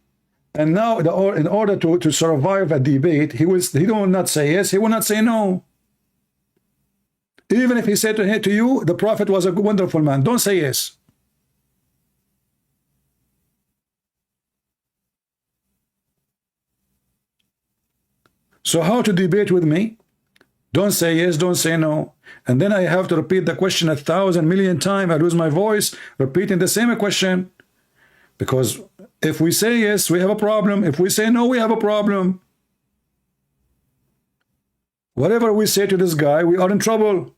and now in order to survive a debate, he will not say yes, he will not say no. Even if he said to you, the Prophet was a wonderful man, don't say yes. So how to debate with me? Don't say yes, don't say no. And then I have to repeat the question 1,000 million times. I lose my voice repeating the same question. Because if we say yes, we have a problem. If we say no, we have a problem. Whatever we say to this guy, we are in trouble.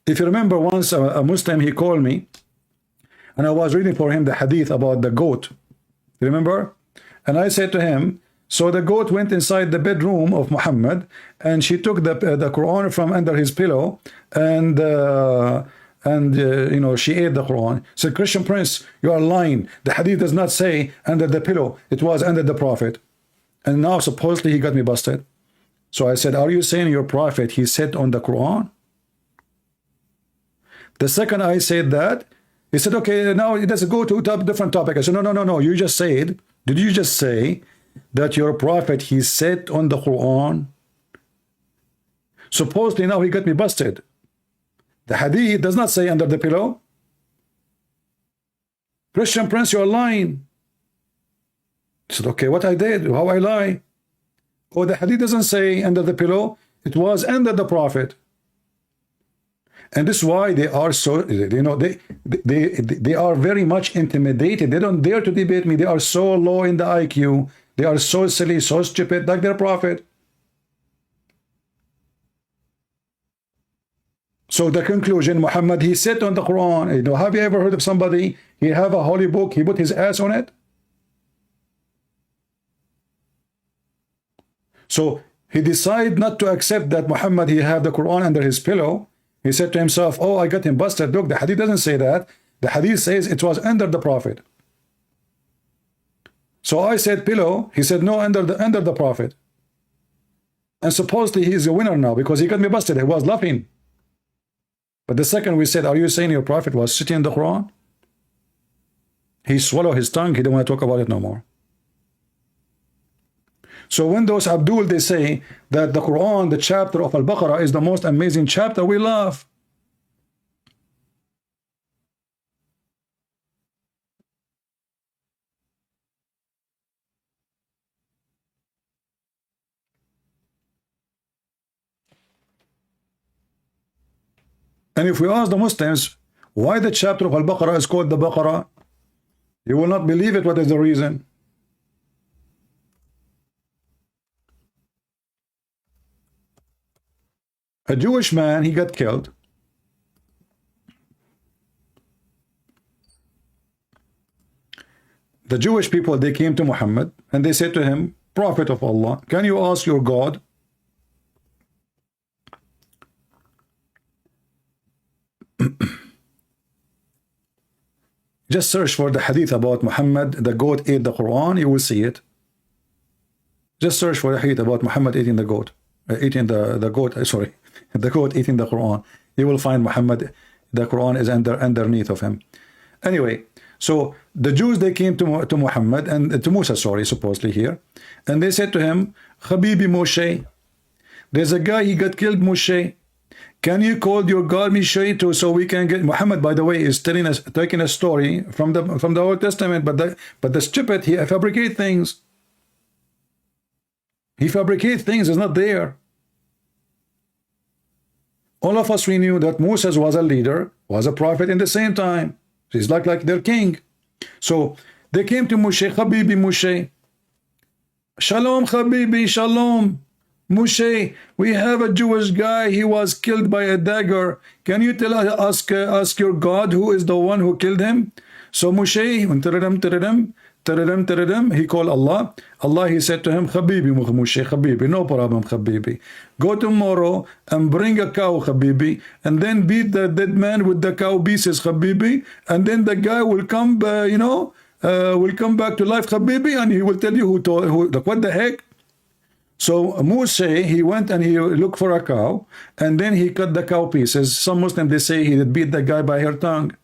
If you remember, once a Muslim, he called me, and I was reading for him the hadith about the goat. You remember? And I said to him, so the goat went inside the bedroom of Muhammad, and she took the Quran from under his pillow, and she ate the Quran. Said, Christian Prince, you are lying. The hadith does not say under the pillow. It was under the Prophet. And now supposedly he got me busted. So I said, are you saying your Prophet, he sat on the Quran? The second I said that, he said, okay, now let's go to a different topic. I said, no. You just said, did you just say that your prophet, he said on the Quran? Supposedly now he got me busted. The hadith does not say under the pillow. Christian Prince, you're lying. I said, okay, what I did, how I lie? Oh, the hadith doesn't say under the pillow. It was under the prophet. And this is why they are so, you know, they are very much intimidated. They don't dare to debate me. They are so low in the IQ. They are so silly, so stupid, like their prophet. So the conclusion, Muhammad, he said on the Quran, you know, have you ever heard of somebody, he have a holy book, he put his ass on it? So he decided not to accept that Muhammad, he have the Quran under his pillow. He said to himself, oh, I got him busted. Look, the hadith doesn't say that. The hadith says it was under the prophet. So I said pillow. He said no, under the prophet. And supposedly he's a winner now because he got me busted. He was laughing. But the second we said, are you saying your prophet was sitting in the Quran? He swallowed his tongue. He didn't want to talk about it no more. So when those Abdul, they say that the Quran, the chapter of Al-Baqarah is the most amazing chapter, we laugh. And if we ask the Muslims why the chapter of Al-Baqarah is called the Baqarah, you will not believe it. What is the reason? A Jewish man, he got killed. The Jewish people, they came to Muhammad and they said to him, Prophet of Allah, can you ask your God? Just search for the hadith about Muhammad, the goat ate the Quran, you will see it. Just search for the hadith about Muhammad eating the goat. The goat eating the Quran. You will find Muhammad, the Quran is underneath of him. Anyway, so the Jews, they came to Muhammad and to Musa, sorry, supposedly here, and they said to him, Habibi Moshe, there's a guy, he got killed, Moshe. Can you call your God Moshe to so we can get Muhammad? By the way, is telling us, taking a story from the Old Testament, but the stupid, he fabricate things. He fabricates things, is not there. All of us, we knew that Moses was a leader, was a prophet in the same time. He's like their king. So they came to Moshe, Habibi Moshe. Shalom, Habibi, Shalom. Moshe, we have a Jewish guy, he was killed by a dagger. Can you tell us, ask your God who is the one who killed him? So Moshe, he called Allah. Allah, he said to him, Habibi Moshe, Habibi, no problem, Habibi. Go tomorrow and bring a cow, Habibi, and then beat the dead man with the cow pieces, Habibi, and then the guy will come, will come back to life, Habibi, and he will tell you what the heck? So Moshe, he went and he looked for a cow, and then he cut the cow pieces. Some Muslims, they say he beat the guy by her tongue.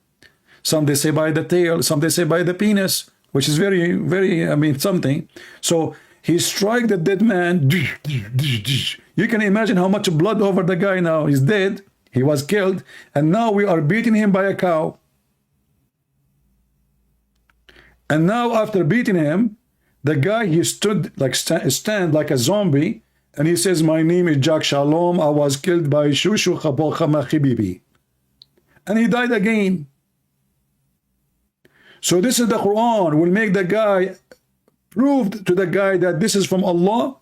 Some they say by the tail, some they say by the penis, which is very, very, I mean, something. So he struck the dead man. You can imagine how much blood over the guy now. He's dead. He was killed. And now we are beating him by a cow. And now after beating him, the guy, he stood like stand like a zombie. And he says, my name is Jack Shalom. I was killed by Shushu Chabal Khamachibibi. And he died again. So this is the Quran will make the guy prove to the guy that this is from Allah.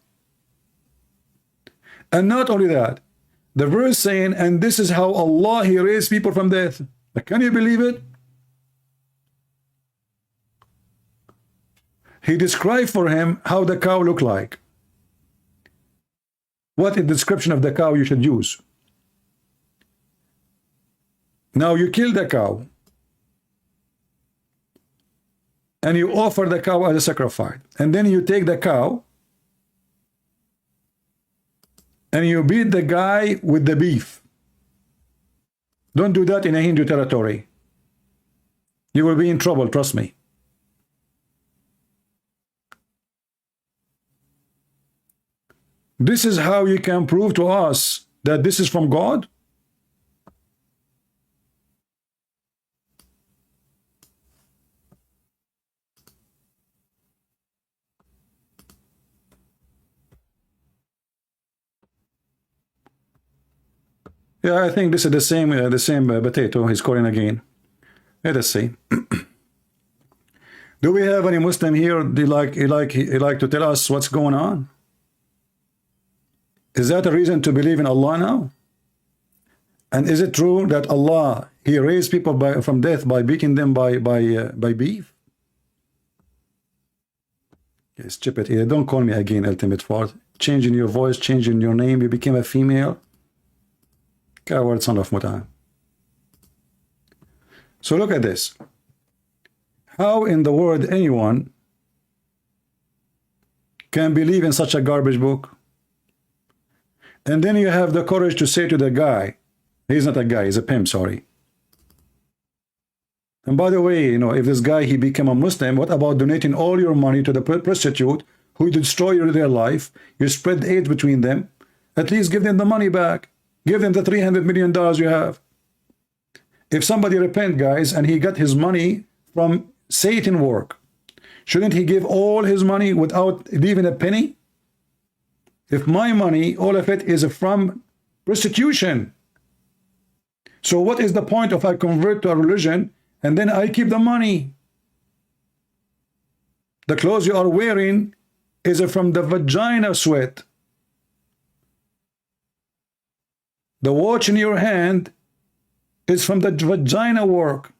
And not only that, the verse saying, and this is how Allah, he raised people from death. Can you believe it? He described for him how the cow looked like. What is the description of the cow you should use? Now you kill the cow. And you offer the cow as a sacrifice. And then you take the cow and you beat the guy with the beef. Don't do that in a Hindu territory. You will be in trouble, trust me. This is how you can prove to us that this is from God. Yeah, I think this is the same potato he's calling again. Let us see. Do we have any Muslim here? He like to tell us what's going on? Is that a reason to believe in Allah now? And is it true that Allah, He raised people from death by beating them by beef? Okay, stupid. Yeah, don't call me again, Ultimate Fort. Changing your voice, changing your name. You became a female. Coward son of Muta. So look at this. How in the world anyone can believe in such a garbage book? And then you have the courage to say to the guy, he's not a guy, he's a pimp, sorry. And by the way, you know, if this guy, he became a Muslim, what about donating all your money to the prostitute who destroy their life? You spread AIDS between them. At least give them the money back. Give them the $300 million you have. If somebody repent, guys, and he got his money from Satan work, shouldn't he give all his money without leaving a penny? If my money, all of it is from prostitution. So what is the point if I convert to a religion and then I keep the money? The clothes you are wearing is from the vagina sweat. The watch in your hand is from the vagina work.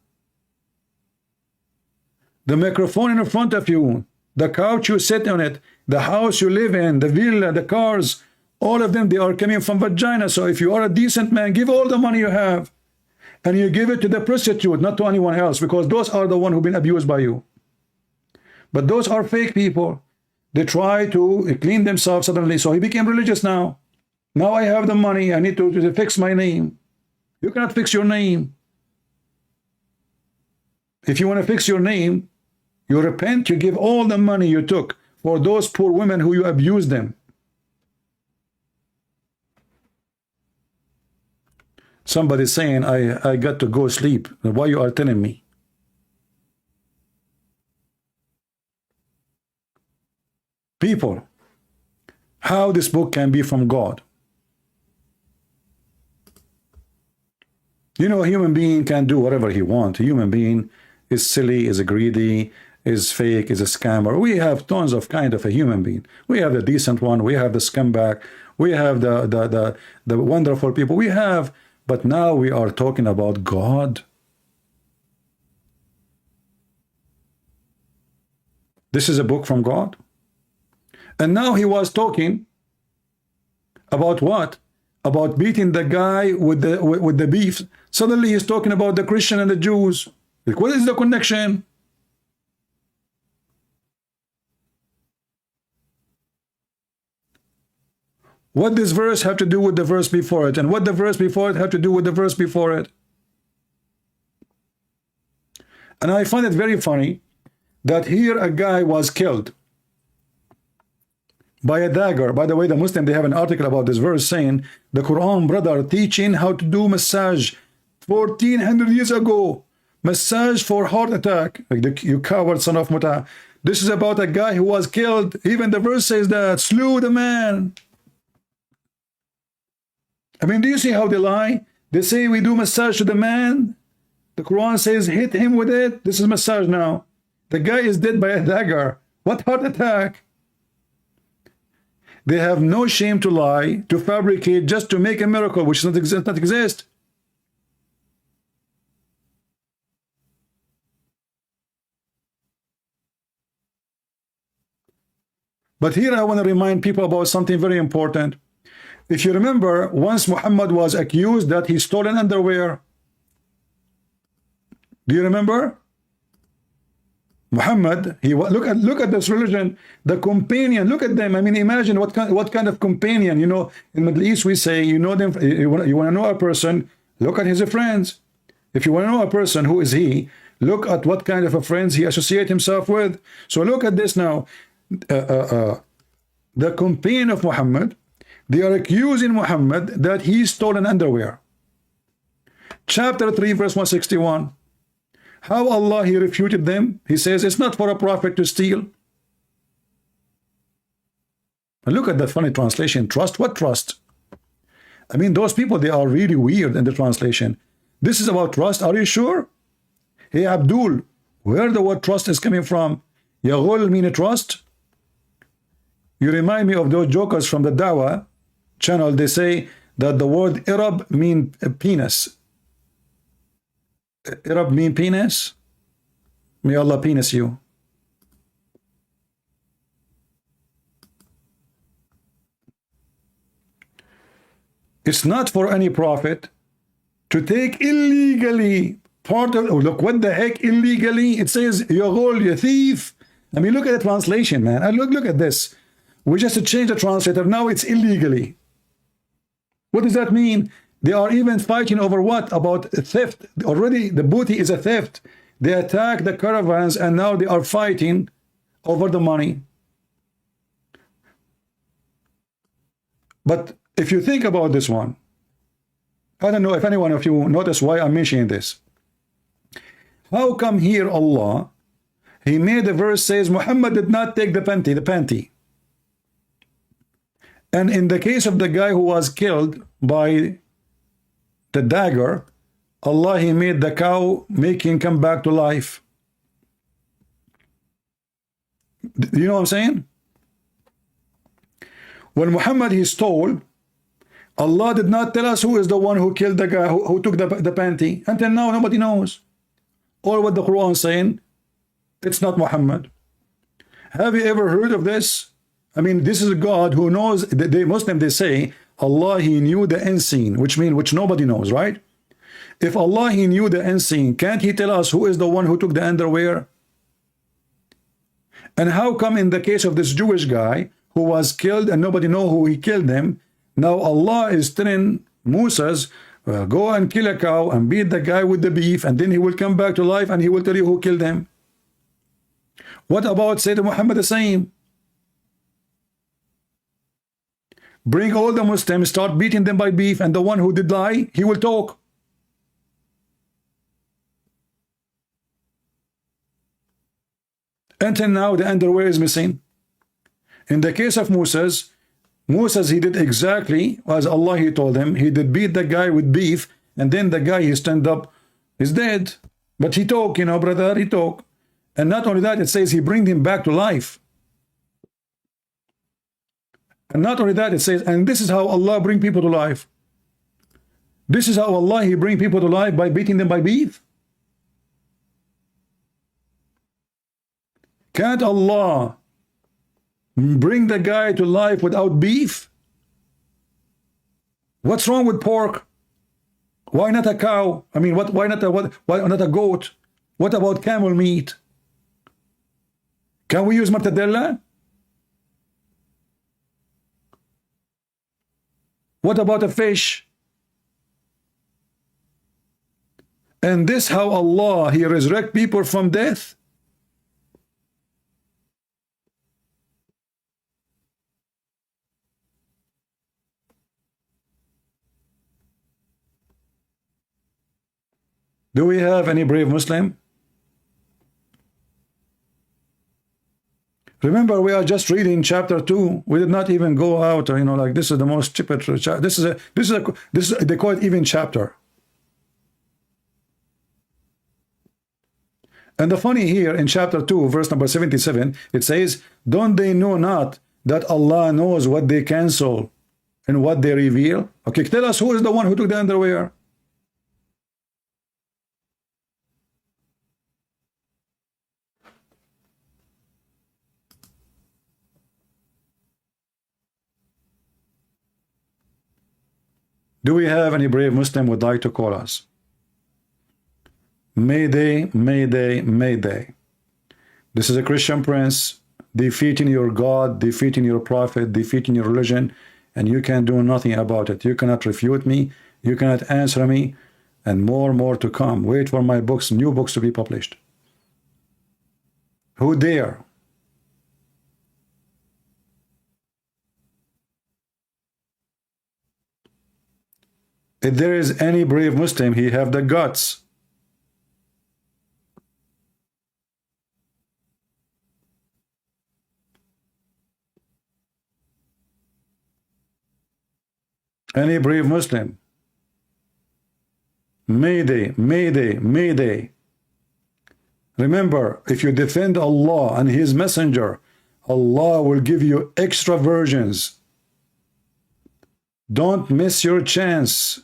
The microphone in front of you, the couch you sit on it, the house you live in, the villa, the cars, all of them, they are coming from vagina. So if you are a decent man, give all the money you have. And you give it to the prostitute, not to anyone else, because those are the ones who've been abused by you. But those are fake people. They try to clean themselves suddenly. So he became religious now. Now I have the money. I need to fix my name. You cannot fix your name. If you want to fix your name, you repent, you give all the money you took for those poor women who you abused them. Somebody's saying, I got to go sleep. Why you are telling me? People, how this book can be from God? You know, a human being can do whatever he wants. A human being is silly, is greedy, is fake, is a scammer. We have tons of kind of a human being. We have the decent one. We have the scumbag. We have the wonderful people. We have, but now we are talking about God. This is a book from God. And now he was talking about what? About beating the guy with the beef. Suddenly he's talking about the Christian and the Jews. Like, what is the connection? What this verse have to do with the verse before it? And what the verse before it have to do with the verse before it? And I find it very funny that here a guy was killed by a dagger. By the way, the Muslim, they have an article about this verse saying the Quran brother teaching how to do massage 1400 years ago. Massage for heart attack. Like you coward son of Muta. This is about a guy who was killed. Even the verse says that. Slew the man. I mean, do you see how they lie? They say we do massage to the man. The Quran says hit him with it. This is massage now. The guy is dead by a dagger. What heart attack? They have no shame to lie, to fabricate, just to make a miracle which does not exist. But here I want to remind people about something very important. If you remember, once Muhammad was accused that he stole an underwear. Do you remember? Muhammad, look at this religion, the companion. Look at them. I mean, imagine what kind of companion. You know, in Middle East we say, you know them. You want to know a person. Look at his friends. If you want to know a person, who is he, look at what kind of a friends he associates himself with. So look at this now. The companion of Muhammad, they are accusing Muhammad that he stole an underwear. Chapter 3, verse 161. How Allah, he refuted them. He says, it's not for a prophet to steal. And look at that funny translation. Trust? What trust? I mean, those people, they are really weird in the translation. This is about trust. Are you sure? Hey, Abdul, where the word trust is coming from? Yaghul mean trust? You remind me of those jokers from the Dawah channel. They say that the word Arab mean penis. Arab mean penis? May Allah penis you. It's not for any prophet to take illegally part of, oh, look, what the heck, illegally? It says, Yaghul, you thief. I mean, look at the translation, man. And look at this. We just changed the translator. Now it's illegally. What does that mean? They are even fighting over what? About theft. Already the booty is a theft. They attack the caravans and now they are fighting over the money. But if you think about this one, I don't know if any one of you notice why I'm mentioning this. How come here Allah, he made the verse says Muhammad did not take the panty. And in the case of the guy who was killed by the dagger, Allah, he made the cow, making him come back to life. You know what I'm saying? When Muhammad he stole, Allah did not tell us who is the one who killed the guy who took the panty. Until now, nobody knows. Or what the Quran is saying, it's not Muhammad. Have you ever heard of this? I mean, this is a God who knows. The Muslim, they say, Allah, he knew the unseen, which nobody knows, right? If Allah, he knew the unseen, can't he tell us who is the one who took the underwear? And how come in the case of this Jewish guy who was killed and nobody know who he killed them, now Allah is telling Moses, go and kill a cow and beat the guy with the beef, and then he will come back to life and he will tell you who killed him. What about Sayyidina Muhammad the same? Bring all the Muslims, start beating them by beef, and the one who did lie, he will talk. Until now, the underwear is missing. In the case of Moses, he did exactly as Allah he told him. He did beat the guy with beef, and then the guy he stand up is dead. But he talk, you know, brother, he talk. And not only that, it says he bring him back to life. And not only that, it says, and this is how Allah bring people to life. This is how Allah, he bring people to life, by beating them by beef. Can't Allah bring the guy to life without beef? What's wrong with pork? Why not a cow? I mean, why not a goat? What about camel meat? Can we use mortadella? What about a fish? And this how Allah, he resurrect people from death? Do we have any brave Muslim? Remember, we are just reading chapter 2. We did not even go out, you know, like this is the most stupid chapter. This is they call it even chapter. And the funny here in chapter 2, verse number 77, it says, don't they know not that Allah knows what they cancel and what they reveal? Okay, tell us who is the one who took the underwear. Do we have any brave Muslim who would like to call us? Mayday, mayday, mayday. This is a Christian prince defeating your God, defeating your prophet, defeating your religion, and you can do nothing about it. You cannot refute me. You cannot answer me. and more to come. Wait for my books, new books to be published. Who dare? If there is any brave Muslim, he have the guts. Any brave Muslim. Mayday, mayday, mayday. Remember, if you defend Allah and His Messenger, Allah will give you extra versions. Don't miss your chance.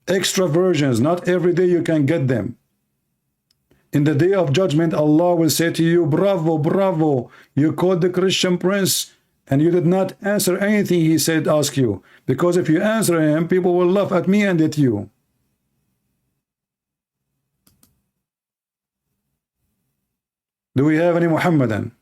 Extra versions, not every day you can get them. In the day of judgment, Allah will say to you, bravo, bravo, you called the Christian prince and you did not answer anything he said ask you. Because if you answer him, people will laugh at me and at you. Do we have any Muhammadan?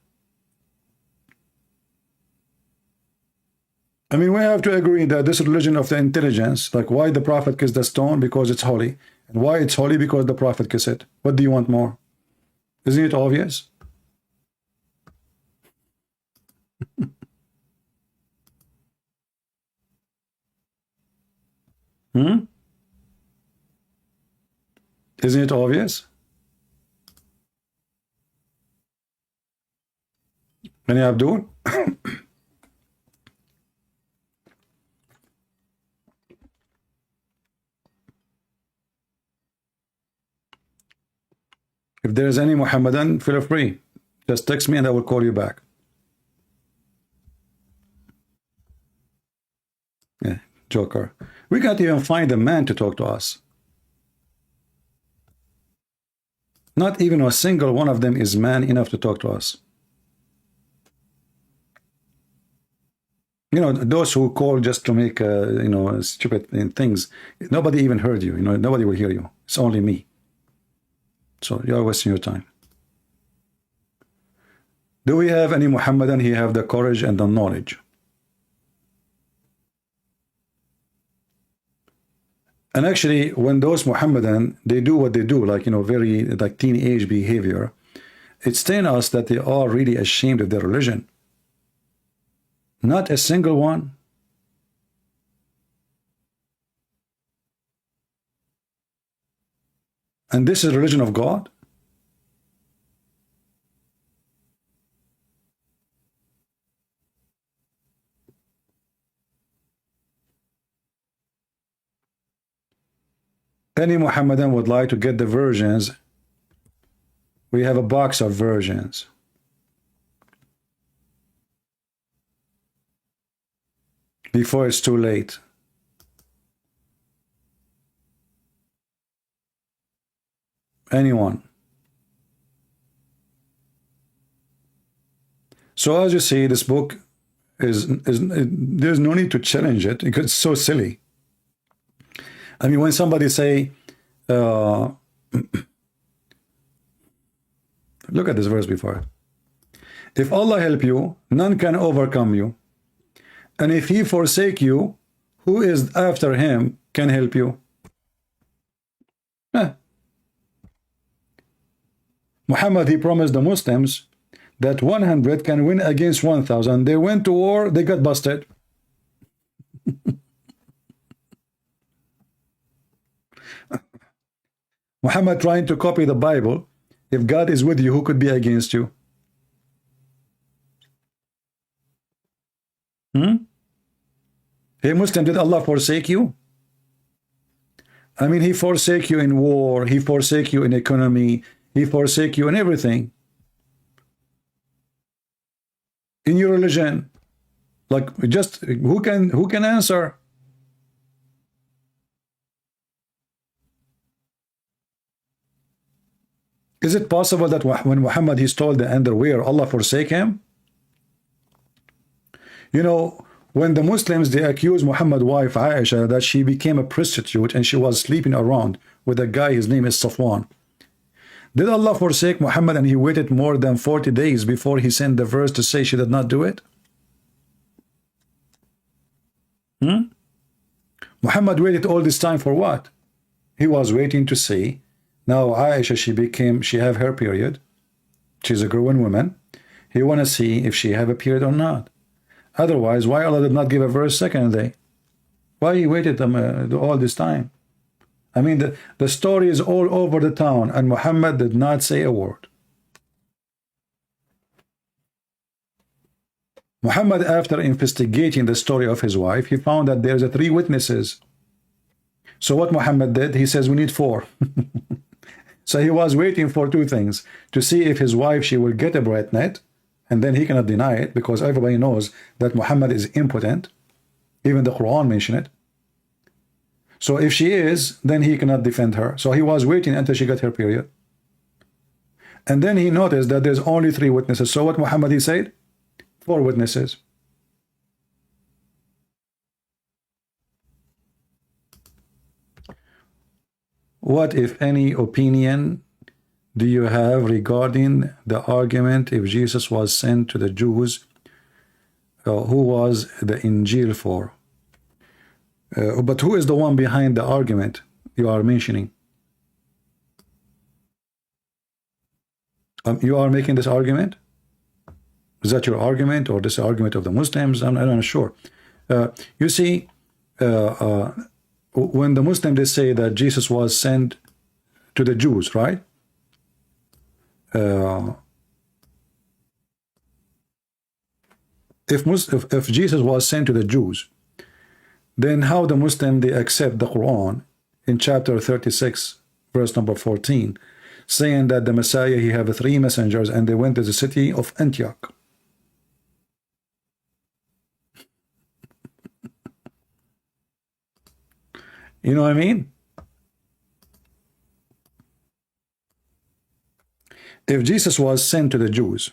I mean, we have to agree that this religion of the intelligence, like why the Prophet kissed the stone? Because it's holy. And why it's holy? Because the Prophet kissed it. What do you want more? Isn't it obvious? Isn't it obvious? Any Abdul? If there is any Muhammadan, feel free. Just text me and I will call you back. Yeah, joker. We can't even find a man to talk to us. Not even a single one of them is man enough to talk to us. You know, those who call just to make, you know, stupid things, nobody even heard you. You know, nobody will hear you. It's only me. So you're wasting your time. Do we have any Muhammadan? He have the courage and the knowledge. And actually, when those Muhammadan, they do what they do, like, you know, very like teenage behavior, it's telling us that they are really ashamed of their religion. Not a single one. And this is the religion of God? Any Muhammadan would like to get the versions. We have a box of versions. Before it's too late. Anyone? So as you see, this book is there's no need to challenge it because it's so silly. I mean, when somebody say, look at this verse before. If Allah help you, none can overcome you. And if He forsake you, who is after Him can help you? Muhammad, he promised the Muslims that 100 can win against 1,000. They went to war, they got busted. Muhammad trying to copy the Bible. If God is with you, who could be against you? Hey Muslim, did Allah forsake you? I mean, He forsake you in war, He forsake you in economy, He forsake you in everything. In your religion. Like, just who can answer? Is it possible that when Muhammad he stole the underwear, Allah forsake him? You know, when the Muslims, they accuse Muhammad's wife Aisha that she became a prostitute and she was sleeping around with a guy, his name is Safwan. Did Allah forsake Muhammad and he waited more than 40 days before he sent the verse to say she did not do it? Muhammad waited all this time for what? He was waiting to see. Now Aisha, she have her period. She's a growing woman. He want to see if she have a period or not. Otherwise, why Allah did not give a verse second day? Why he waited all this time? I mean, the story is all over the town, and Muhammad did not say a word. Muhammad, after investigating the story of his wife, he found that there's 3 witnesses. So what Muhammad did, he says we need 4. So he was waiting for 2 things: to see if his wife, she will get a net, and then he cannot deny it, because everybody knows that Muhammad is impotent. Even the Quran mention it. So if she is, then he cannot defend her. So he was waiting until she got her period. And then he noticed that there's only 3 witnesses. So what Muhammad, he said? 4 witnesses. What, if any, opinion do you have regarding the argument if Jesus was sent to the Jews, who was the Injil for? But who is the one behind the argument you are mentioning? You are making this argument? Is that your argument, or this argument of the Muslims? I'm not sure. You see, when the Muslims, they say that Jesus was sent to the Jews, right? If Jesus was sent to the Jews, then how the Muslim, they accept the Quran in chapter 36, verse number 14, saying that the Messiah, he have 3 messengers, and they went to the city of Antioch. You know what I mean? If Jesus was sent to the Jews,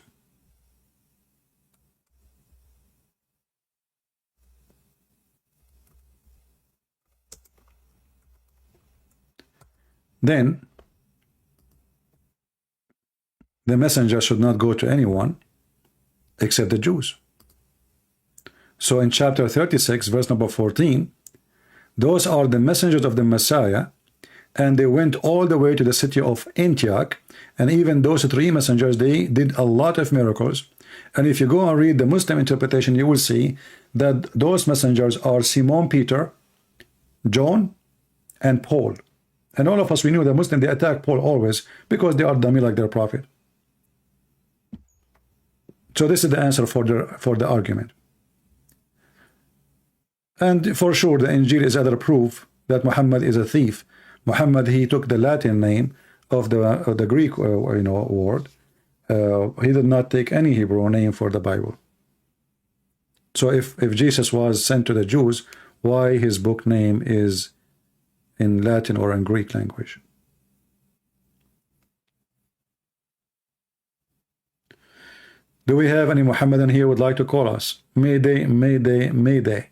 then the messenger should not go to anyone except the Jews. So in chapter 36, verse number 14, those are the messengers of the Messiah, and they went all the way to the city of Antioch, and even those 3 messengers, they did a lot of miracles. And if you go and read the Muslim interpretation, you will see that those messengers are Simon Peter, John, and Paul. And all of us, we knew that Muslims, they attack Paul always because they are dummy like their prophet. So this is the answer for the argument. And for sure, the Injil is other proof that Muhammad is a thief. Muhammad, he took the Latin name of the Greek word. He did not take any Hebrew name for the Bible. So if Jesus was sent to the Jews, why his book name is in Latin or in Greek language? Do we have any Muhammadan here who would like to call us? Mayday, mayday, mayday.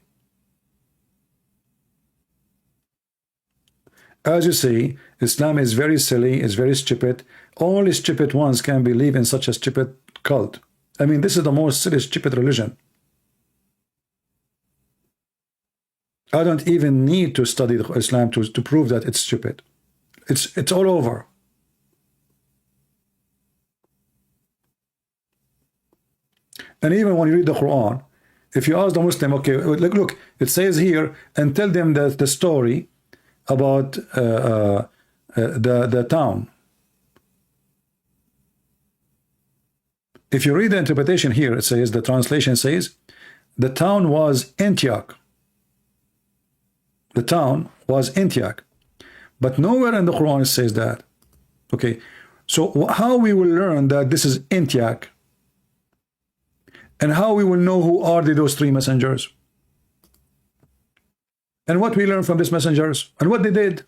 As you see, Islam is very silly, is very stupid. Only stupid ones can believe in such a stupid cult. I mean, this is the most silly, stupid religion. I don't even need to study Islam to prove that it's stupid. It's all over. And even when you read the Quran, if you ask the Muslim, okay, look, it says here, and tell them that the story about the town. If you read the interpretation here, it says, the translation says, the town was Antioch. The town was Antioch. But nowhere in the Quran it says that. Okay, so how we will learn that this is Antioch? And how we will know who are those 3 messengers? And what we learn from these messengers? And what they did?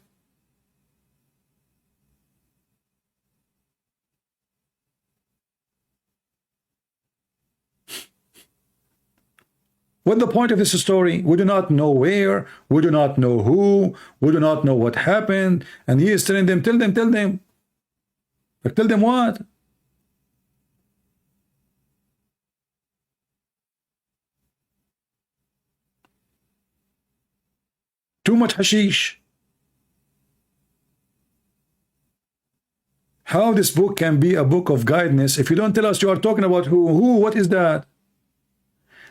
What's the point of this story? We do not know where, we do not know who, we do not know what happened, and he is telling them, tell them. Like, tell them what? Too much hashish. How this book can be a book of guidance if you don't tell us you are talking about who, what is that?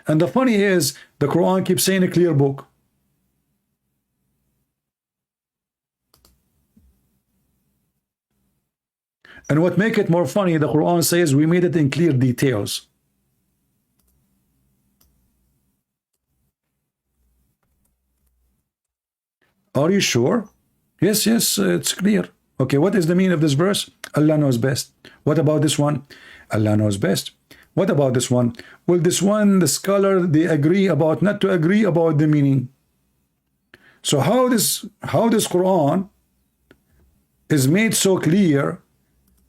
And the funny is, the Quran keeps saying a clear book. And what make it more funny, the Quran says we made it in clear details. Are you sure? Yes, it's clear. Okay, what is the meaning of this verse? Allah knows best. What about this one? Allah knows best. What about this one? Well, this one, the scholar, they agree about, not to agree about the meaning. So how this Quran is made so clear,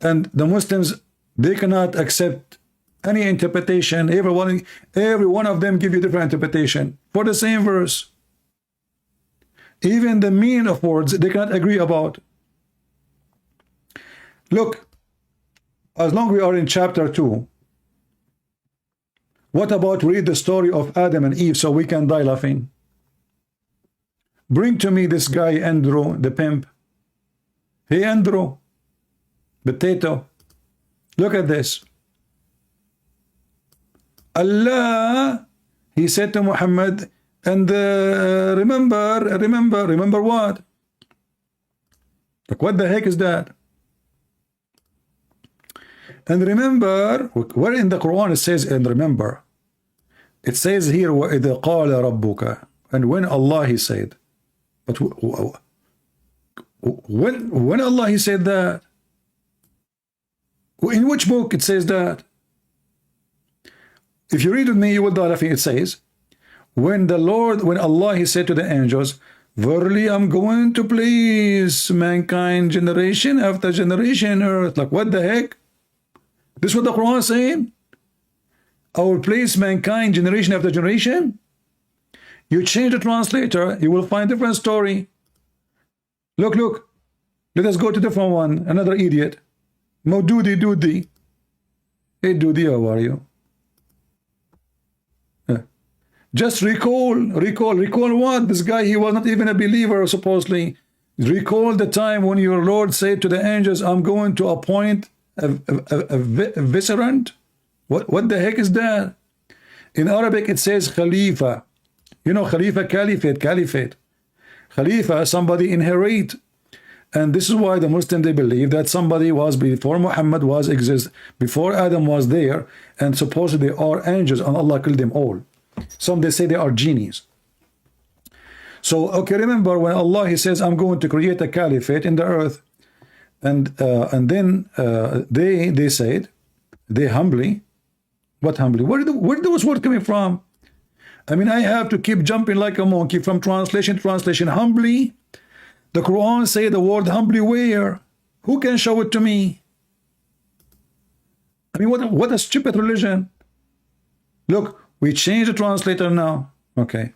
and the Muslims, they cannot accept any interpretation. Every one of them give you different interpretation for the same verse. Even the meaning of words, they cannot agree about. Look, as long as we are in chapter 2, what about read the story of Adam and Eve so we can die laughing? Bring to me this guy Andrew, the pimp. Hey Andrew, potato. Look at this. Allah, he said to Muhammad, and remember what? Like, what the heck is that? And remember, where in the Quran it says, and remember, it says here, وَإِذَا قَالَ رَبُّكَ, and when Allah he said, but when Allah he said that, in which book it says that? If you read with me, you will die laughing. It says, when Allah he said to the angels, verily I'm going to place mankind generation after generation earth. Like, what the heck? This is what the Quran is saying? I will place mankind generation after generation? You change the translator, you will find different story. Look. Let us go to different one. Another idiot. Maududi. Hey Dudi, how are you? Just recall what? This guy, he was not even a believer, supposedly. Recall the time when your Lord said to the angels, I'm going to appoint a vicegerent. What the heck is that? In Arabic it says Khalifa. You know, Khalifa, caliphate. Khalifa, somebody inherit. And this is why the Muslims, they believe that somebody was before Muhammad was before Adam was there, and supposedly they are angels and Allah killed them all. Some they say they are genies. So okay, remember when Allah he says, I'm going to create a caliphate in the earth, and then they said, they humbly, what humbly? Where did those words coming from? I mean, I have to keep jumping like a monkey from translation to translation. Humbly, the Quran say the word humbly where? Who can show it to me? I mean, what a stupid religion. Look, we change the translator now. Okay.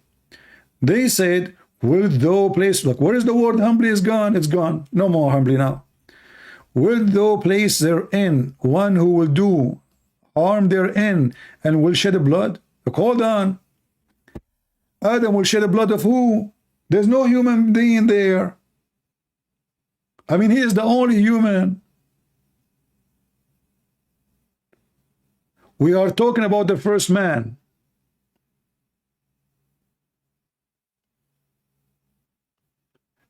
They said, will thou place, look, where is the word humbly is gone? It's gone. No more humbly now. Will thou place therein one who will do harm therein and will shed blood? Look, hold on. Adam will shed the blood of who? There's no human being there. I mean, he is the only human. We are talking about the first man.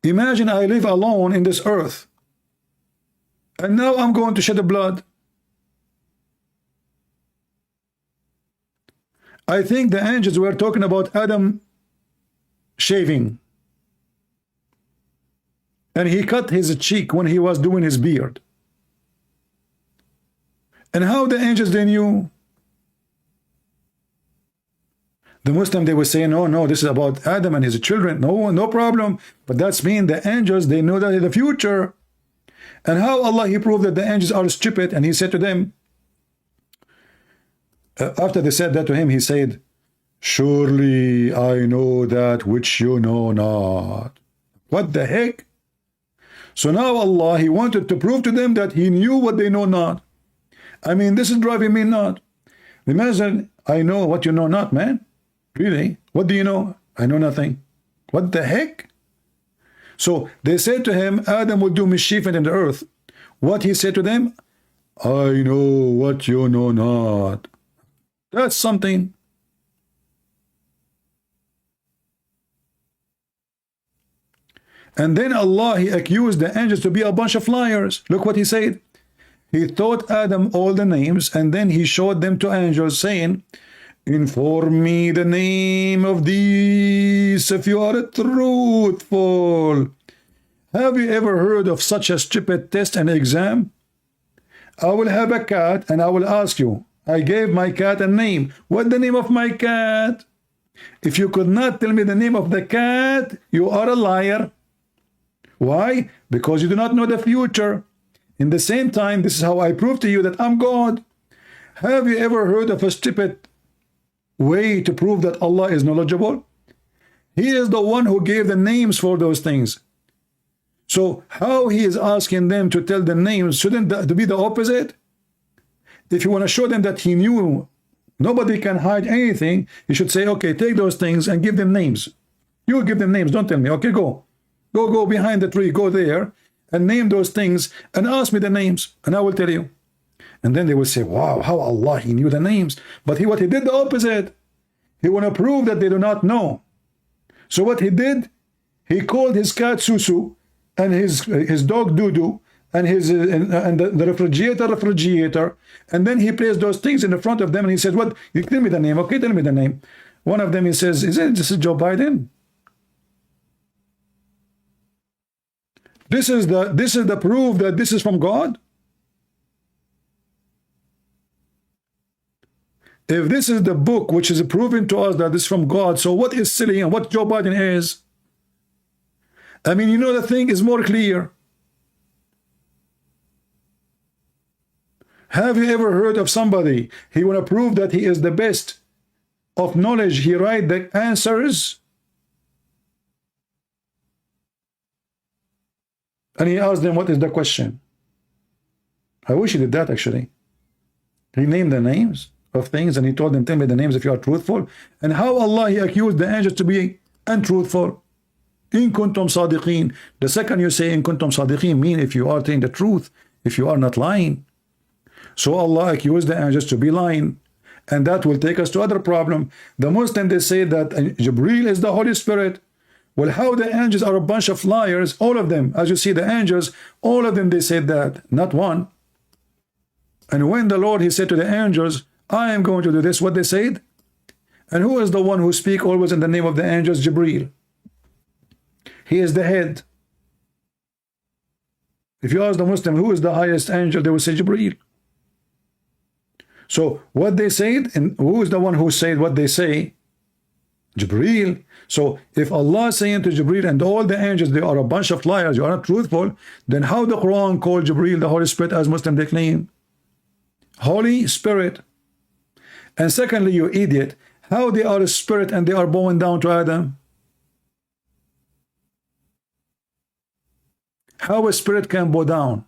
Imagine I live alone in this earth, and now I'm going to shed the blood. I think the angels were talking about Adam shaving, and he cut his cheek when he was doing his beard. And how the angels, they knew? The Muslim, they were saying, no, this is about Adam and his children. No problem. But that's mean the angels, they know that in the future. And how Allah, he proved that the angels are stupid, and he said to them, after they said that to him, he said, surely I know that which you know not. What the heck? So now Allah, he wanted to prove to them that he knew what they know not. I mean, this is driving me nuts. Imagine, I know what you know not, man. Really? What do you know? I know nothing. What the heck? So they said to him, Adam will do mischief in the earth. What he said to them? I know what you know not. That's something. And then Allah, he accused the angels to be a bunch of liars. Look what he said. He taught Adam all the names, and then he showed them to angels, saying, inform me the name of these if you are truthful. Have you ever heard of such a stupid test and exam? I will have a cat and I will ask you. I gave my cat a name. What the name of my cat? If you could not tell me the name of the cat, you are a liar. Why? Because you do not know the future. In the same time, this is how I prove to you that I'm God. Have you ever heard of a stupid way to prove that Allah is knowledgeable? He is the one who gave the names for those things. So how he is asking them to tell the names, shouldn't that be the opposite? If you want to show them that he knew, nobody can hide anything, you should say, okay, take those things and give them names. You give them names, don't tell me. Okay, go. Go behind the tree, go there, and name those things, and ask me the names, and I will tell you. And then they will say, wow, how Allah, he knew the names. But what he did the opposite. He want to prove that they do not know. So what he did, he called his cat Susu, and his dog Dudu, and the refrigerator, and then he placed those things in the front of them, and he said, what? You tell me the name. Okay, tell me the name. One of them, he says, this is Joe Biden? This is the proof that this is from God. If this is the book which is proving to us that this is from God, so what is silly and what Joe Biden is? I mean, you know, the thing is more clear. Have you ever heard of somebody, he want to prove that he is the best of knowledge, he write the answers, and he asked them, what is the question? I wish he did that, actually. He named the names of things, and he told them, tell me the names if you are truthful. And how Allah, he accused the angels to be untruthful. In kuntum sadiqeen. The second you say in kuntum sadiqeen, mean if you are telling the truth, if you are not lying. So Allah accused the angels to be lying. And that will take us to other problem. The Muslims, they say that Jibreel is the Holy Spirit. Well, how the angels are a bunch of liars, all of them. As you see, the angels, all of them, they said that, not one. And when the Lord, he said to the angels, I am going to do this, what they said? And who is the one who speak always in the name of the angels? Jibreel. He is the head. If you ask the Muslim, who is the highest angel, they will say Jibreel. So what they said, and who is the one who said what they say? Jibreel. So if Allah is saying to Jibreel and all the angels, they are a bunch of liars, you are not truthful, then how the Quran called Jibreel the Holy Spirit, as Muslim they claim? Holy Spirit. And secondly, you idiot, how they are a spirit and they are bowing down to Adam? How a spirit can bow down?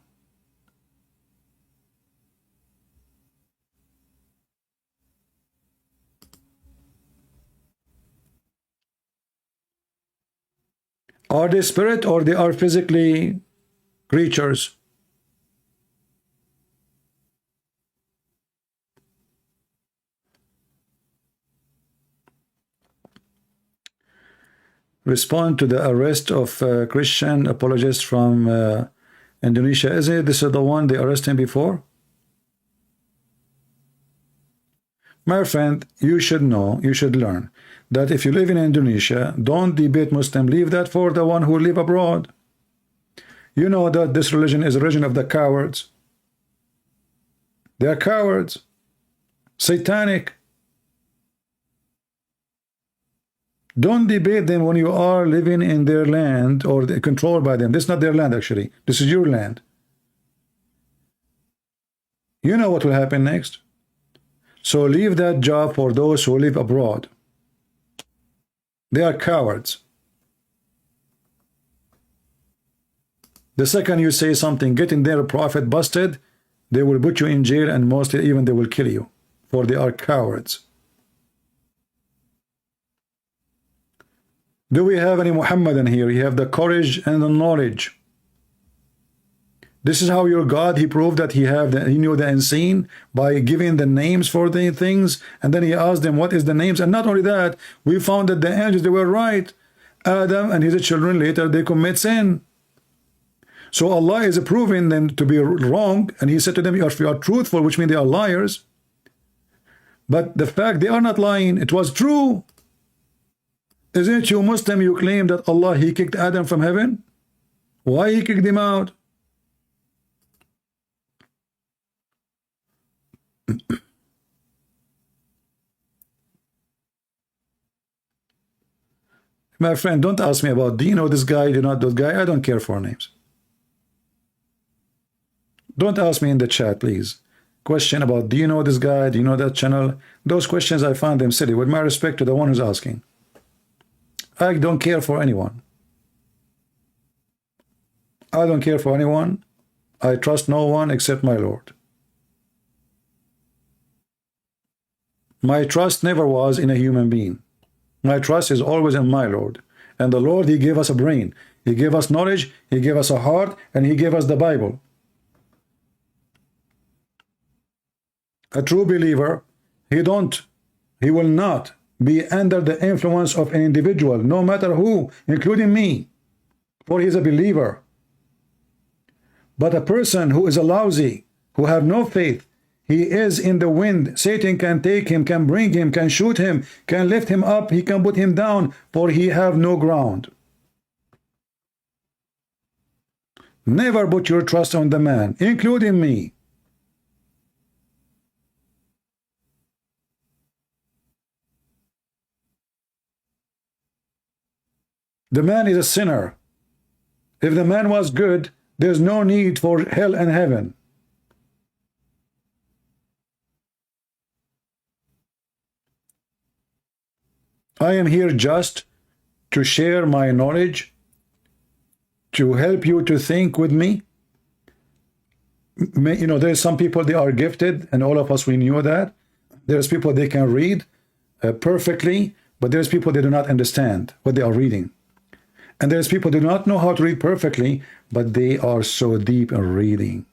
Are they spirit or they are physically creatures? Respond to the arrest of Christian apologist from Indonesia. Isn't this the one they arrested him before? My friend, you should know, you should learn that if you live in Indonesia, don't debate Muslim. Leave that for the one who live abroad. You know that this religion is a religion of the cowards. They are cowards. Satanic. Don't debate them when you are living in their land or controlled by them. This is not their land, actually. This is your land. You know what will happen next. So leave that job for those who live abroad. They are cowards. The second you say something, getting their prophet busted, they will put you in jail and mostly even they will kill you, for they are cowards. Do we have any Muhammadan here? You have the courage and the knowledge. This is how your God, he proved that he knew the unseen by giving the names for the things, and then he asked them what is the names. And not only that, we found that the angels, they were right. Adam and his children later, they commit sin. So Allah is proving them to be wrong, and he said to them, if you are truthful, which means they are liars. But the fact they are not lying, it was true. Isn't it you Muslim, you claim that Allah, he kicked Adam from heaven? Why he kicked him out? My friend, don't ask me about, do you know this guy, do you know this guy? I don't care for names. Don't ask me in the chat, please. Question about, do you know this guy? Do you know that channel? Those questions, I find them silly, with my respect to the one who's asking. I don't care for anyone. I don't care for anyone. I trust no one except my Lord. My trust never was in a human being. My trust is always in my Lord. And the Lord, he gave us a brain. He gave us knowledge. He gave us a heart. And he gave us the Bible. A true believer, he will not be under the influence of an individual, no matter who, including me, for he is a believer. But a person who is a lousy, who have no faith, he is in the wind. Satan can take him, can bring him, can shoot him, can lift him up, he can put him down, for he have no ground. Never put your trust on the man, including me. The man is a sinner. If the man was good, there's no need for hell and heaven. I am here just to share my knowledge, to help you to think with me. You know, there's some people, they are gifted, and all of us, we knew that. There's people, they can read perfectly, but there's people, they do not understand what they are reading. And there's people who do not know how to read perfectly, but they are so deep in reading.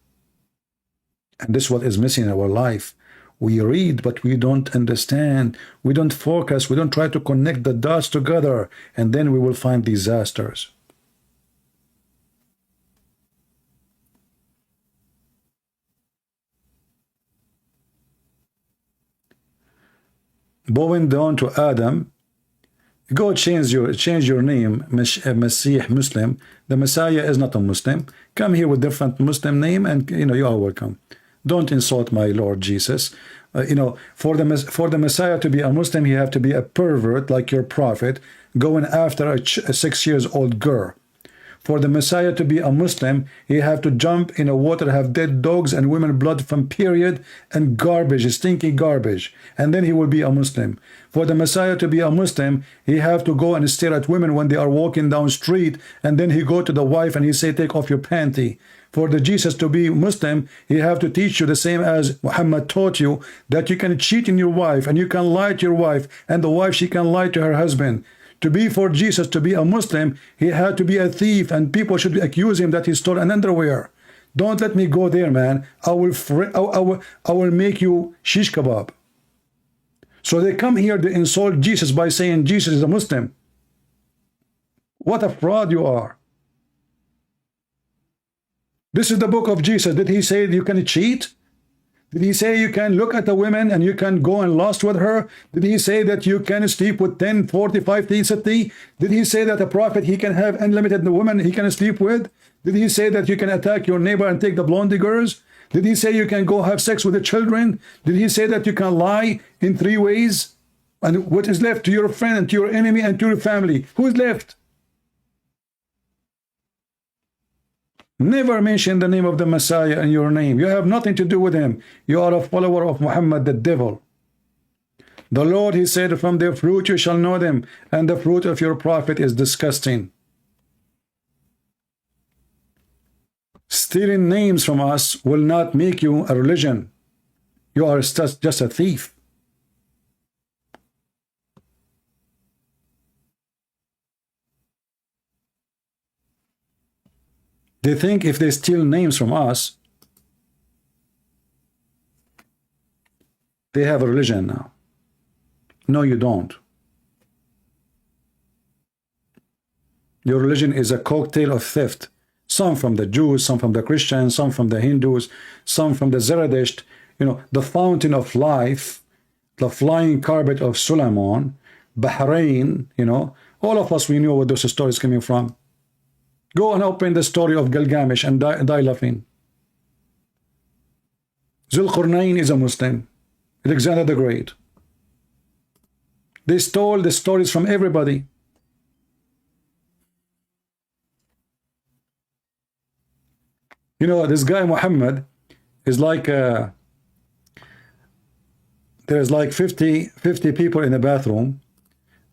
And this is what is missing in our life. We read, but we don't understand. We don't focus. We don't try to connect the dots together. And then we will find disasters. Bowing down to Adam, go change your name, Messiah, Muslim. The Messiah is not a Muslim. Come here with different Muslim name, and you are welcome. Don't insult my Lord Jesus. For the Messiah to be a Muslim, he have to be a pervert like your prophet, going after a 6-year-old girl. For the Messiah to be a Muslim, he have to jump in a water, have dead dogs and women blood from period and garbage, stinky garbage, and then he will be a Muslim. For the Messiah to be a Muslim, he have to go and stare at women when they are walking down street, and then he go to the wife and he say, take off your panty. For the Jesus to be Muslim, he have to teach you the same as Muhammad taught you, that you can cheat in your wife and you can lie to your wife, and the wife, she can lie to her husband. To be for Jesus, to be a Muslim, he had to be a thief, and people should accuse him that he stole an underwear. Don't let me go there, man. I will make you shish kebab. So they come here to insult Jesus by saying Jesus is a Muslim. What a fraud you are. This is the book of Jesus. Did he say you can cheat? Did he say you can look at a woman and you can go and lust with her? Did he say that you can sleep with 10, 45, 30? Did he say that a prophet, he can have unlimited women he can sleep with? Did he say that you can attack your neighbor and take the blondie girls? Did he say you can go have sex with the children? Did he say that you can lie in 3 ways? And what is left to your friend and to your enemy and to your family? Who is left? Never mention the name of the Messiah in your name. You have nothing to do with him. You are a follower of Muhammad, the devil. The Lord, he said, from their fruit you shall know them, and the fruit of your prophet is disgusting. Stealing names from us will not make you a religion. You are just a thief. They think if they steal names from us, they have a religion now. No, you don't. Your religion is a cocktail of theft. Some from the Jews, some from the Christians, some from the Hindus, some from the Zerdusht. You know, the fountain of life, the flying carpet of Solomon, Bahrain, you know, all of us, we know where those stories coming from. Go and open the story of Gilgamesh and die laughing. Zulqarnain is a Muslim. Alexander the Great. They stole the stories from everybody. You know, this guy Muhammad is like there's like 50 people in the bathroom,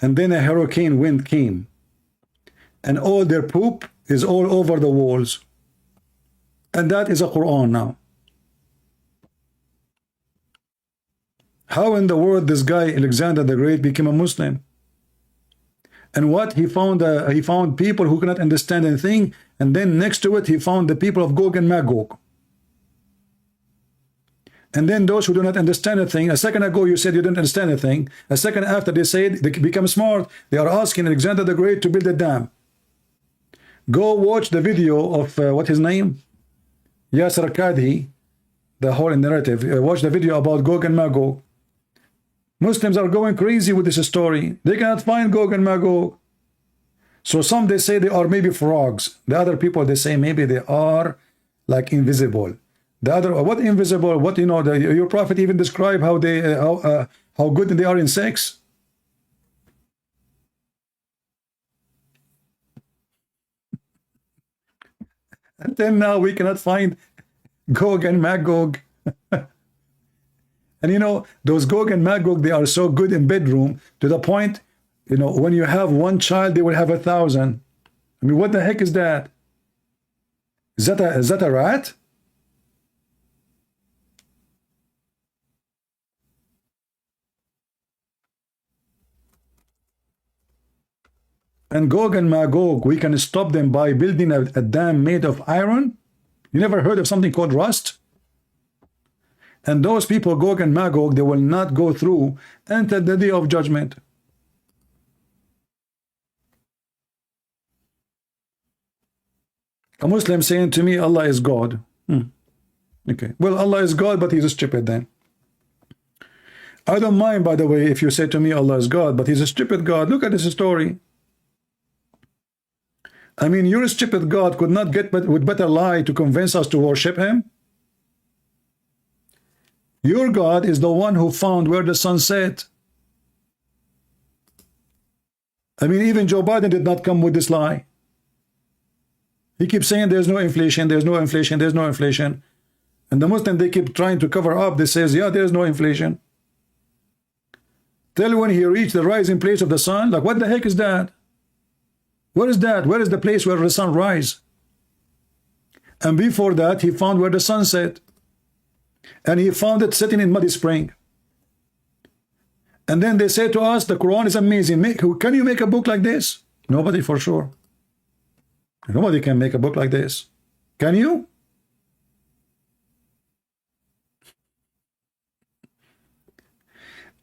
and then a hurricane wind came, and all their poop is all over the walls, and that is a Quran now. How in the world this guy Alexander the Great became a Muslim? And what he found people who cannot understand anything, and then next to it he found the people of Gog and Magog. And then those who do not understand anything, a second ago you said you didn't understand anything, a second after they said they become smart, they are asking Alexander the Great to build a dam. Go watch the video of what his name? Yasser Kadhi, the whole narrative. Watch the video about Gog and Magog. Muslims are going crazy with this story. They cannot find Gog and Magog. So some they say they are maybe frogs. The other people they say maybe they are like invisible. The other, what invisible? What, you know, your prophet even described how they how good they are in sex. And then now we cannot find Gog and Magog. And you know, those Gog and Magog, they are so good in bedroom to the point, you know, when you have one child, they will have 1,000. I mean, what the heck is that? Is that a rat? And Gog and Magog, we can stop them by building a dam made of iron? You never heard of something called rust? And those people, Gog and Magog, they will not go through until the day of judgment. A Muslim saying to me, Allah is God. Okay. Well, Allah is God, but he's stupid then. I don't mind, by the way, if you say to me, Allah is God, but he's a stupid God. Look at this story. I mean, your stupid God could not get with better lie to convince us to worship him. Your God is the one who found where the sun set. I mean, even Joe Biden did not come with this lie. He keeps saying there's no inflation, there's no inflation, there's no inflation. And the Muslim, they keep trying to cover up. They says, yeah, there's no inflation. Tell when he reached the rising place of the sun, like what the heck is that? Where is that? Where is the place where the sun rises? And before that, he found where the sun set. And he found it sitting in Muddy Spring. And then they say to us, the Quran is amazing. Can you make a book like this? Nobody for sure. Nobody can make a book like this. Can you?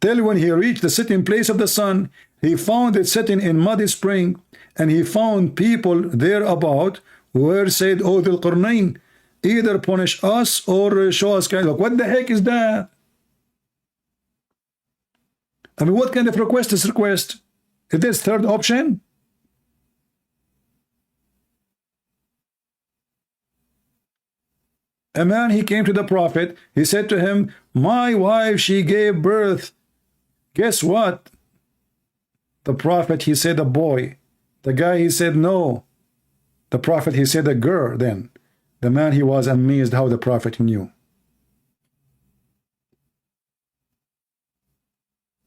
Till when he reached the sitting place of the sun, he found it sitting in Muddy Spring, and he found people thereabout who were said, "Oh, Dhul Qarnayn, either punish us or show us kind of." What the heck is that? I mean, what kind of request is request? Is this third option? A man, he came to the prophet. He said to him, my wife, she gave birth. Guess what? The prophet, he said a boy. The guy, he said no. The prophet, he said a girl then. The man, he was amazed how the prophet knew.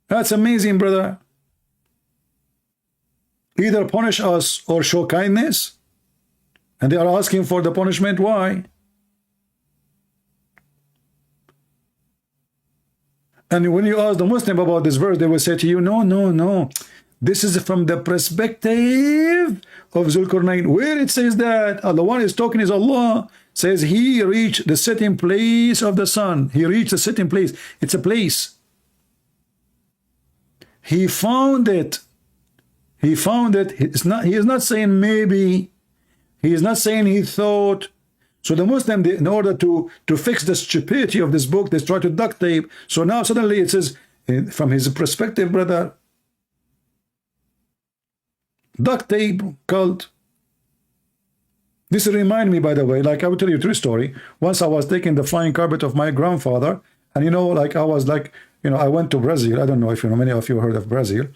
That's amazing, brother. Either punish us or show kindness. And they are asking for the punishment. Why? And when you ask the Muslim about this verse, they will say to you, no, no, no. This is from the perspective of Zulkarnain. Where it says that the one is talking is Allah, says he reached the sitting place of the sun. He reached the sitting place. It's a place. He found it. He found it. He is not saying maybe. He is not saying he thought. So the Muslim, in order to fix the stupidity of this book, they try to duct tape. So now suddenly it says, from his perspective, brother, duct tape cult. This remind me, by the way, like I will tell you a true story. Once I was taking the flying carpet of my grandfather, and you know, like I was like, you know, I went to Brazil. I don't know if you know, many of you heard of Brazil.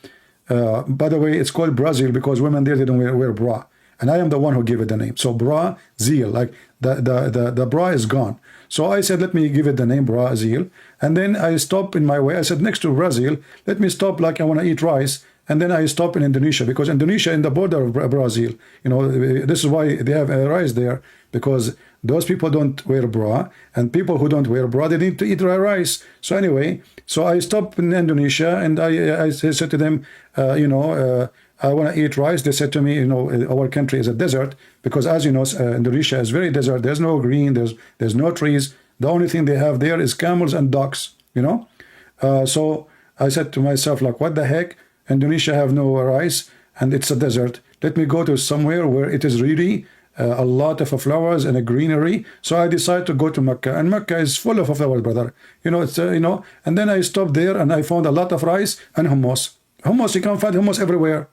By the way, it's called Brazil because women there, they don't wear bra. And I am the one who gave it the name. So Brazil, like the bra is gone. So I said, let me give it the name Brazil. And then I stopped in my way. I said, next to Brazil, let me stop like I want to eat rice. And then I stop in Indonesia, because Indonesia in the border of Brazil, you know, this is why they have rice there, because those people don't wear bra, and people who don't wear bra, they need to eat rice. So anyway, so I stopped in Indonesia, and I said to them, you know, I want to eat rice. They said to me, you know, our country is a desert, because as you know, Indonesia is very desert. There's no green, there's no trees. The only thing they have there is camels and ducks, you know. So I said to myself, like, what the heck? Indonesia have no rice, and it's a desert. Let me go to somewhere where it is really a lot of flowers and a greenery. So I decided to go to Mecca, and Mecca is full of flowers, brother. You know, it's you know. And then I stopped there, and I found a lot of rice and hummus. Hummus, you can find hummus everywhere.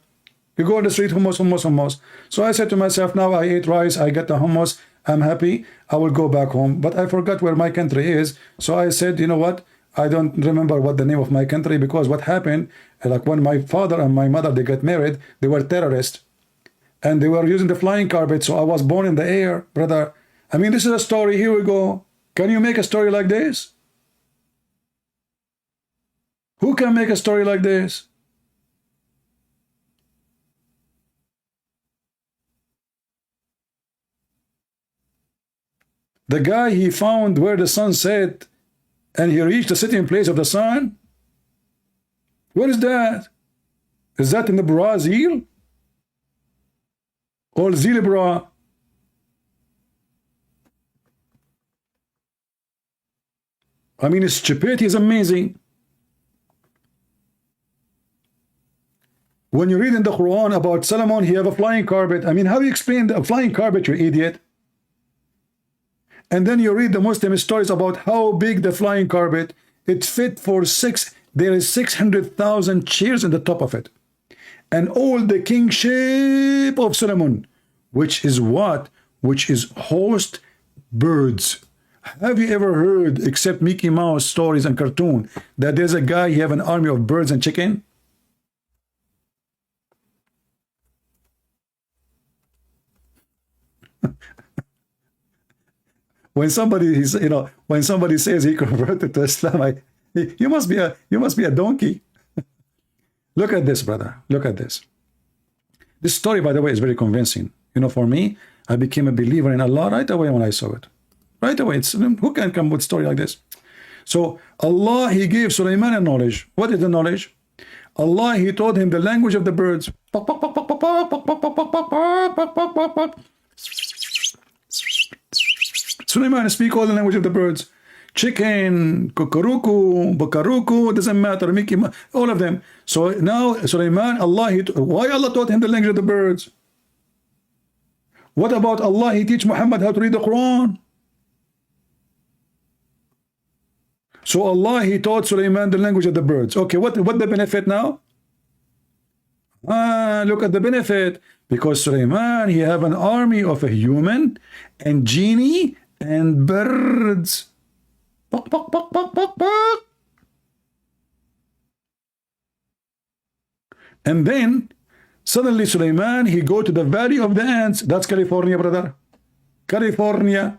You go on the street, hummus, hummus, hummus. So I said to myself, now I ate rice, I got the hummus, I'm happy. I will go back home. But I forgot where my country is. So I said, you know what? I don't remember what the name of my country, because what happened, like when my father and my mother, they got married, they were terrorists. And they were using the flying carpet, so I was born in the air, brother. I mean, this is a story. Here we go. Can you make a story like this? Who can make a story like this? The guy, he found where the sun set, and he reached the sitting place of the sun. Where is that? Is that in the Brazil? Or Zilbra? I mean, stupidity is amazing. When you read in the Quran about Solomon, he have a flying carpet. I mean, how do you explain the flying carpet, you idiot? And then you read the Muslim stories about how big the flying carpet. It fit for there is 600,000 chairs in the top of it. And all the kingship of Solomon, which is what? Which is host birds. Have you ever heard, except Mickey Mouse stories and cartoon, that there's a guy, he have an army of birds and chicken? When somebody is, you know, when somebody says he converted to Islam, you must be a donkey. Look at this, brother. Look at this. This story, by the way, is very convincing. You know, for me, I became a believer in Allah right away when I saw it. Right away. It's, who can come with a story like this? So Allah, he gave Sulaiman a knowledge. What is the knowledge? Allah, he taught him the language of the birds. Sulaiman speak all the language of the birds. Chicken, kukuruku, bakaruku, doesn't matter, Mickey, all of them. So now Sulaiman, Allah, why Allah taught him the language of the birds? What about Allah? He teach Muhammad how to read the Quran. So Allah, he taught Sulaiman the language of the birds. Okay, what the benefit now? Look at the benefit. Because Sulaiman, he have an army of a human and genie and birds. And then suddenly Sulaiman, he go to the valley of the ants. That's California, brother. California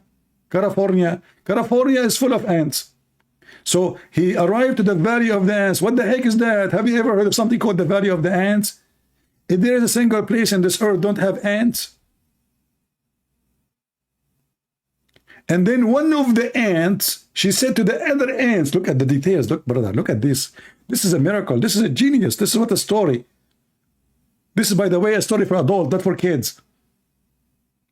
is full of ants. So he arrived to the valley of the ants. What the heck is that? Have you ever heard of something called the valley of the ants? If there is a single place in this earth don't have ants. And then one of the ants, she said to the other ants, look at the details, look, brother, look at this. This is a miracle. This is a genius. This is what a story. This is, by the way, a story for adults, not for kids.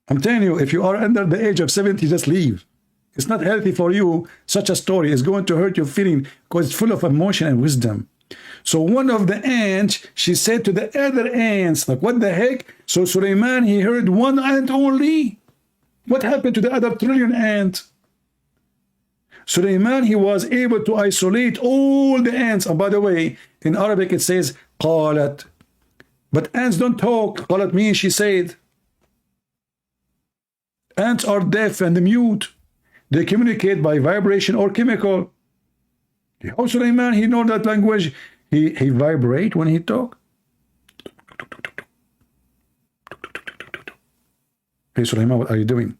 I'm telling you, if you are under the age of 70, just leave. It's not healthy for you. Such a story is going to hurt your feeling because it's full of emotion and wisdom. So one of the ants, she said to the other ants, like, what the heck? So Suleiman, he heard one ant only. What happened to the other trillion ants? Suleiman, he was able to isolate all the ants. And by the way, in Arabic it says قالت. But ants don't talk. قالت means she said. Ants are deaf and mute. They communicate by vibration or chemical. How Suleiman, he know that language? He vibrate when he talk. Hey Suleiman, what are you doing?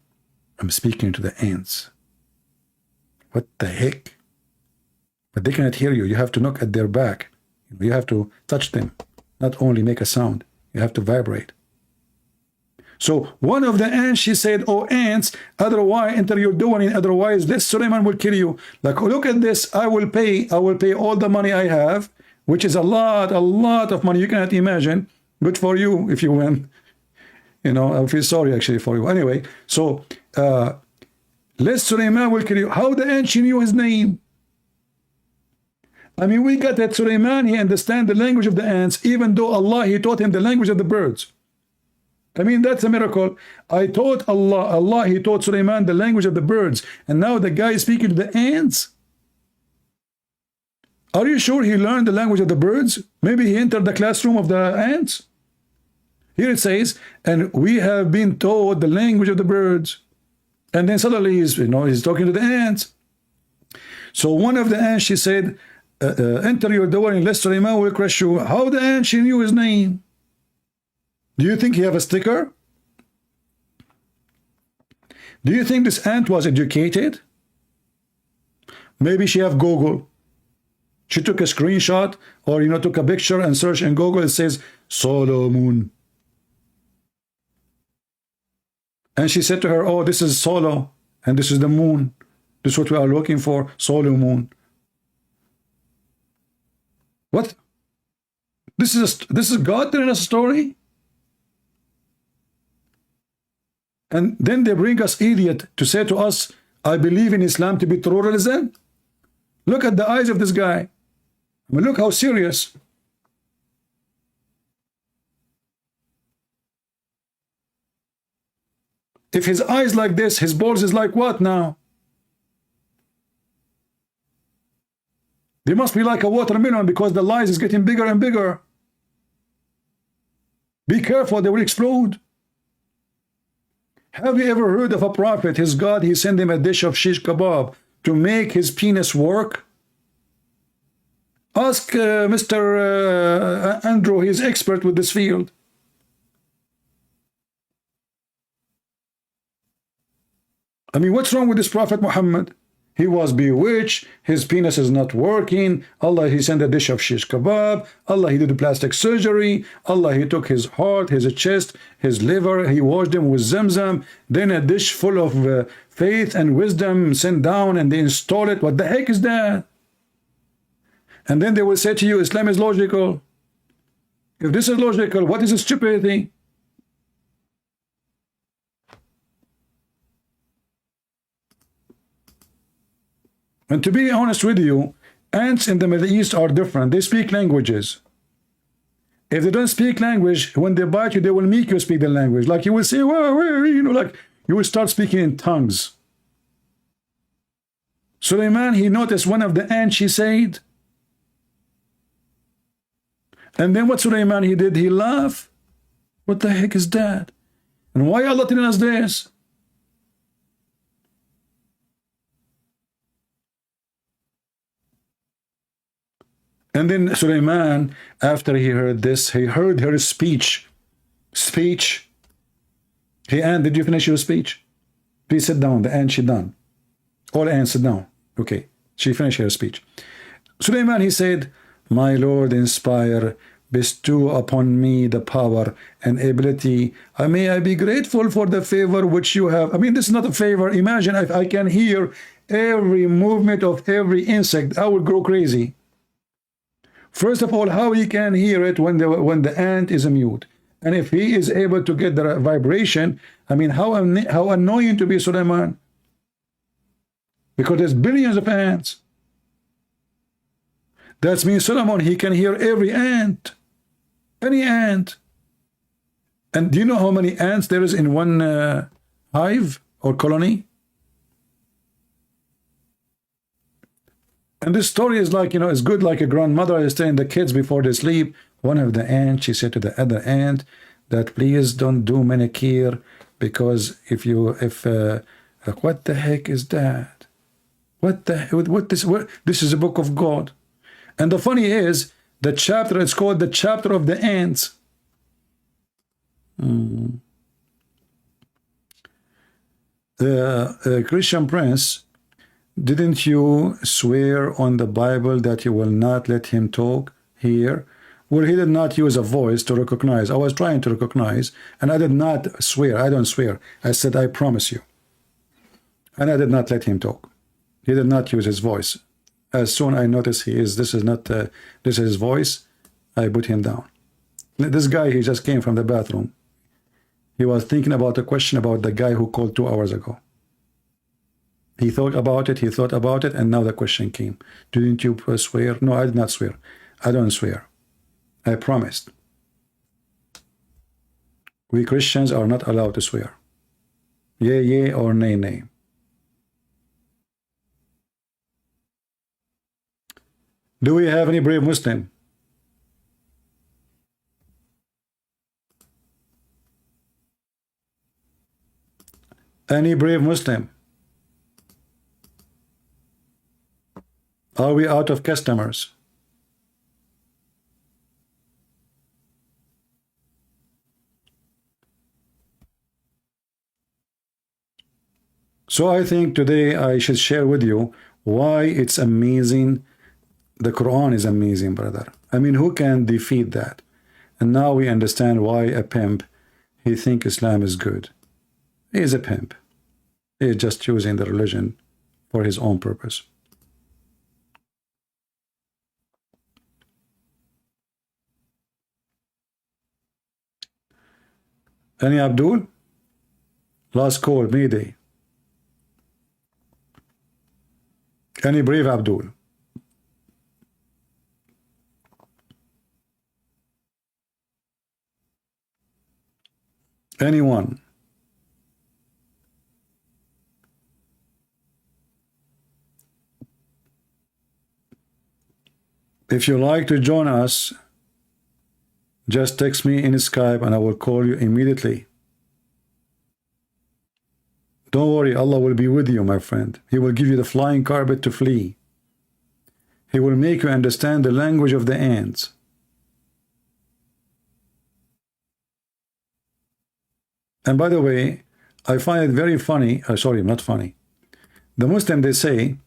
I'm speaking to the ants. What the heck? But they cannot hear you. You have to knock at their back. You have to touch them. Not only make a sound. You have to vibrate. So one of the ants, she said, oh ants, otherwise enter your dwelling, otherwise this Suleiman will kill you. Like, oh, look at this, I will pay all the money I have, which is a lot of money you cannot imagine. Good for you if you win. You know, I feel sorry actually for you. Anyway, so lest Suleiman will kill you. How the ant, she knew his name? I mean, we got that Suleiman, he understand the language of the ants, even though Allah, he taught him the language of the birds. I mean, that's a miracle. I taught Allah, he taught Suleiman the language of the birds. And now the guy is speaking to the ants. Are you sure he learned the language of the birds? Maybe he entered the classroom of the ants. Here it says, and we have been taught the language of the birds. And then suddenly he's talking to the ants. So one of the ants, she said, enter your dwelling, lest Suleiman will crush you. How the ant, she knew his name? Do you think he have a sticker? Do you think this ant was educated? Maybe she have Google. She took a screenshot or, took a picture and search in Google. It says, Solomon. And she said to her, oh, this is Solo. And this is the moon. This is what we are looking for, Solomon. What? This is God telling us a story? And then they bring us idiot to say to us, I believe in Islam to be true religion. Look at the eyes of this guy. I mean, look how serious. If his eyes like this, his balls is like what now? They must be like a watermelon because the lies is getting bigger and bigger. Be careful, they will explode. Have you ever heard of a prophet, his God, he sent him a dish of shish kebab to make his penis work? Ask Mr. Andrew, he's expert with this field. I mean, what's wrong with this Prophet Muhammad? He was bewitched, his penis is not working, Allah, he sent a dish of shish kebab, Allah, he did plastic surgery, Allah, he took his heart, his chest, his liver, he washed them with Zamzam, then a dish full of faith and wisdom sent down and they install it. What the heck is that? And then they will say to you, Islam is logical. If this is logical, what is stupidity? And to be honest with you, ants in the Middle East are different. They speak languages. If they don't speak language, when they bite you, they will make you speak the language. Like you will say, well, like you will start speaking in tongues. Suleiman, he noticed one of the ants, she said. And then what Suleiman, he did? He laughed. What the heck is that? And why Allah telling us this? And then Suleiman, after he heard this, he heard her speech. Hey, Anne, did you finish your speech? Please sit down. The ant, she done. All ants sit down. Okay. She finished her speech. Suleiman, he said, my Lord, inspire, bestow upon me the power and ability. May I be grateful for the favor which you have. I mean, this is not a favor. Imagine if I can hear every movement of every insect. I would grow crazy. First of all, how he can hear it when the ant is mute? And if he is able to get the vibration, I mean, how annoying to be Suleiman, because there's billions of ants. That means Solomon, he can hear every ant, any ant. And do you know how many ants there is in one hive or colony? And this story is like, you know, it's good like a grandmother is telling the kids before they sleep. One of the ants, she said to the other ant that please don't do manicure, because if what the heck is that? What this is a book of God. And the funny is, the chapter, it's called the chapter of the ants. The Christian Prince, didn't you swear on the Bible that you will not let him talk here? Well, he did not use a voice to recognize. I was trying to recognize, and I did not swear. I don't swear. I said, I promise you. And I did not let him talk. He did not use his voice. As soon as I noticed this is his voice, I put him down. This guy, he just came from the bathroom. He was thinking about a question about the guy who called 2 hours ago. He thought about it, and now the question came. Didn't you swear? No, I did not swear. I don't swear. I promised. We Christians are not allowed to swear. Yea, yea, or nay, nay. Do we have any brave Muslim? Any brave Muslim? Are we out of customers? So I think today I should share with you why it's amazing. The Quran is amazing, brother. I mean, who can defeat that? And now we understand why a pimp, he thinks Islam is good. He is a pimp. He is just choosing the religion for his own purpose. Any Abdul? Last call, Mayday. Any brave Abdul? Anyone? If you like to join us, just text me in Skype and I will call you immediately. Don't worry, Allah will be with you, my friend. He will give you the flying carpet to flee. He will make you understand the language of the ants. And by the way, I find it very funny, sorry, not funny. The Muslim, they say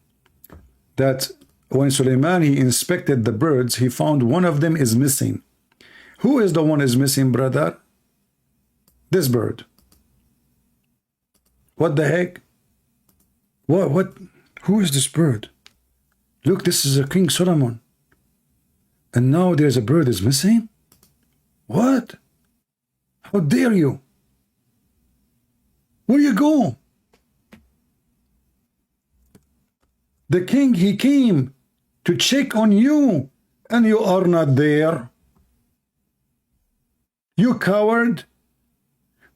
that when Suleiman, he inspected the birds, he found one of them is missing. Who is the one is missing, brother? This bird. What the heck? What? Who is this bird? Look, this is a King Solomon. And now there's a bird is missing? What? How dare you? Where you go? The king, he came to check on you, and you are not there. You coward.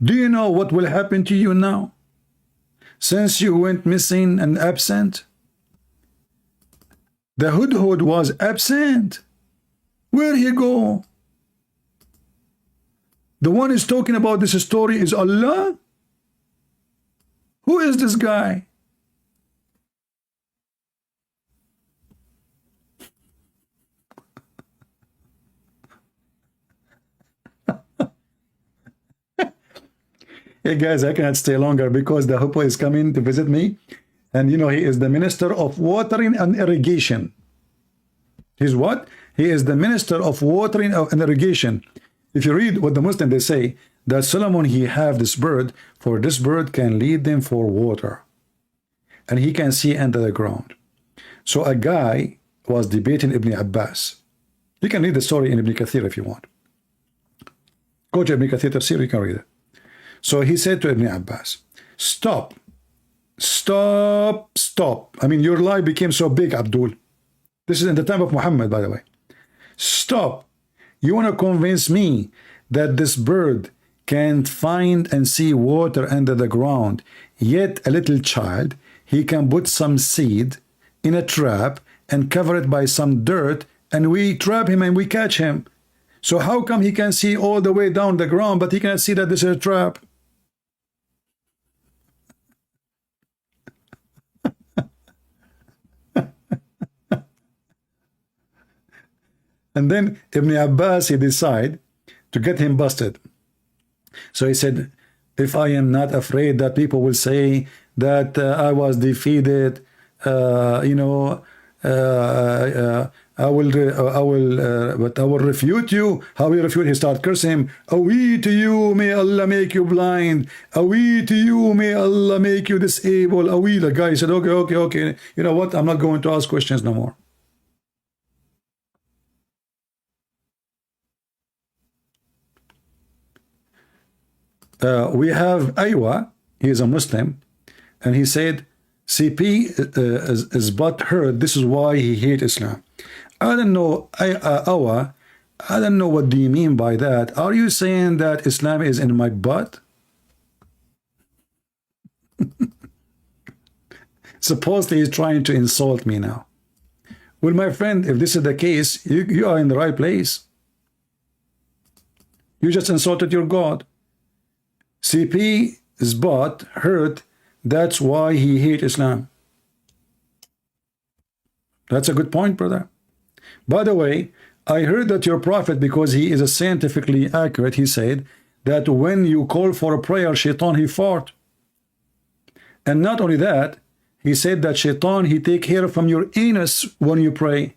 Do you know what will happen to you now? Since you went missing and absent? The hudhud was absent. Where he go? The one who's talking about this story is Allah? Who is this guy? Hey guys, I cannot stay longer because the Hoopoe is coming to visit me. And you know, he is the Minister of Watering and Irrigation. He's what? He is the Minister of Watering and Irrigation. If you read what the Muslims, they say, that Solomon, he have this bird, for this bird can lead them for water. And he can see under the ground. So a guy was debating Ibn Abbas. You can read the story in Ibn Kathir if you want. Go to Ibn Kathir Tafsir, you can read it. So he said to Ibn Abbas, stop, stop, stop. I mean, your lie became so big, Abdul. This is in the time of Muhammad, by the way. Stop. You want to convince me that this bird can't find and see water under the ground, yet a little child, he can put some seed in a trap and cover it by some dirt, and we trap him and we catch him. So how come he can see all the way down the ground, but he cannot see that this is a trap? And then Ibn Abbas, he decided to get him busted. So he said, if I am not afraid that people will say that I was defeated, you know, I will refute you. How will you refute? He start cursing him. Awee to you, may Allah make you blind. Awee to you, may Allah make you disabled. Awee. The guy said, okay. You know what? I'm not going to ask questions no more. We have Aywa, he is a Muslim, and he said CP is but heard, this is why he hates Islam. I don't know, Aywa, I don't know what do you mean by that. Are you saying that Islam is in my butt? Supposedly he's trying to insult me now. Well, my friend, if this is the case, you are in the right place. You just insulted your God. CP's butt hurt, that's why he hates Islam. That's a good point, brother. By the way, I heard that your prophet, because he is a scientifically accurate, he said that when you call for a prayer, shaitan, he fought. And not only that, he said that shaitan, he take hair from your anus when you pray.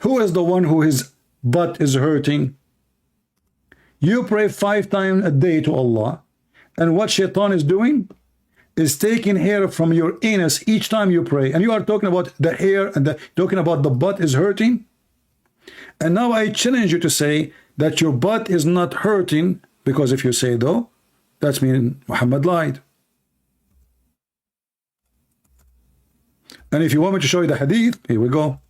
Who is the one who his butt is hurting? You pray 5 times a day to Allah, and what shaitan is doing is taking hair from your anus each time you pray. And you are talking about the hair and talking about the butt is hurting. And now I challenge you to say that your butt is not hurting, because if you say though, that's meaning Muhammad lied. And if you want me to show you the hadith, here we go.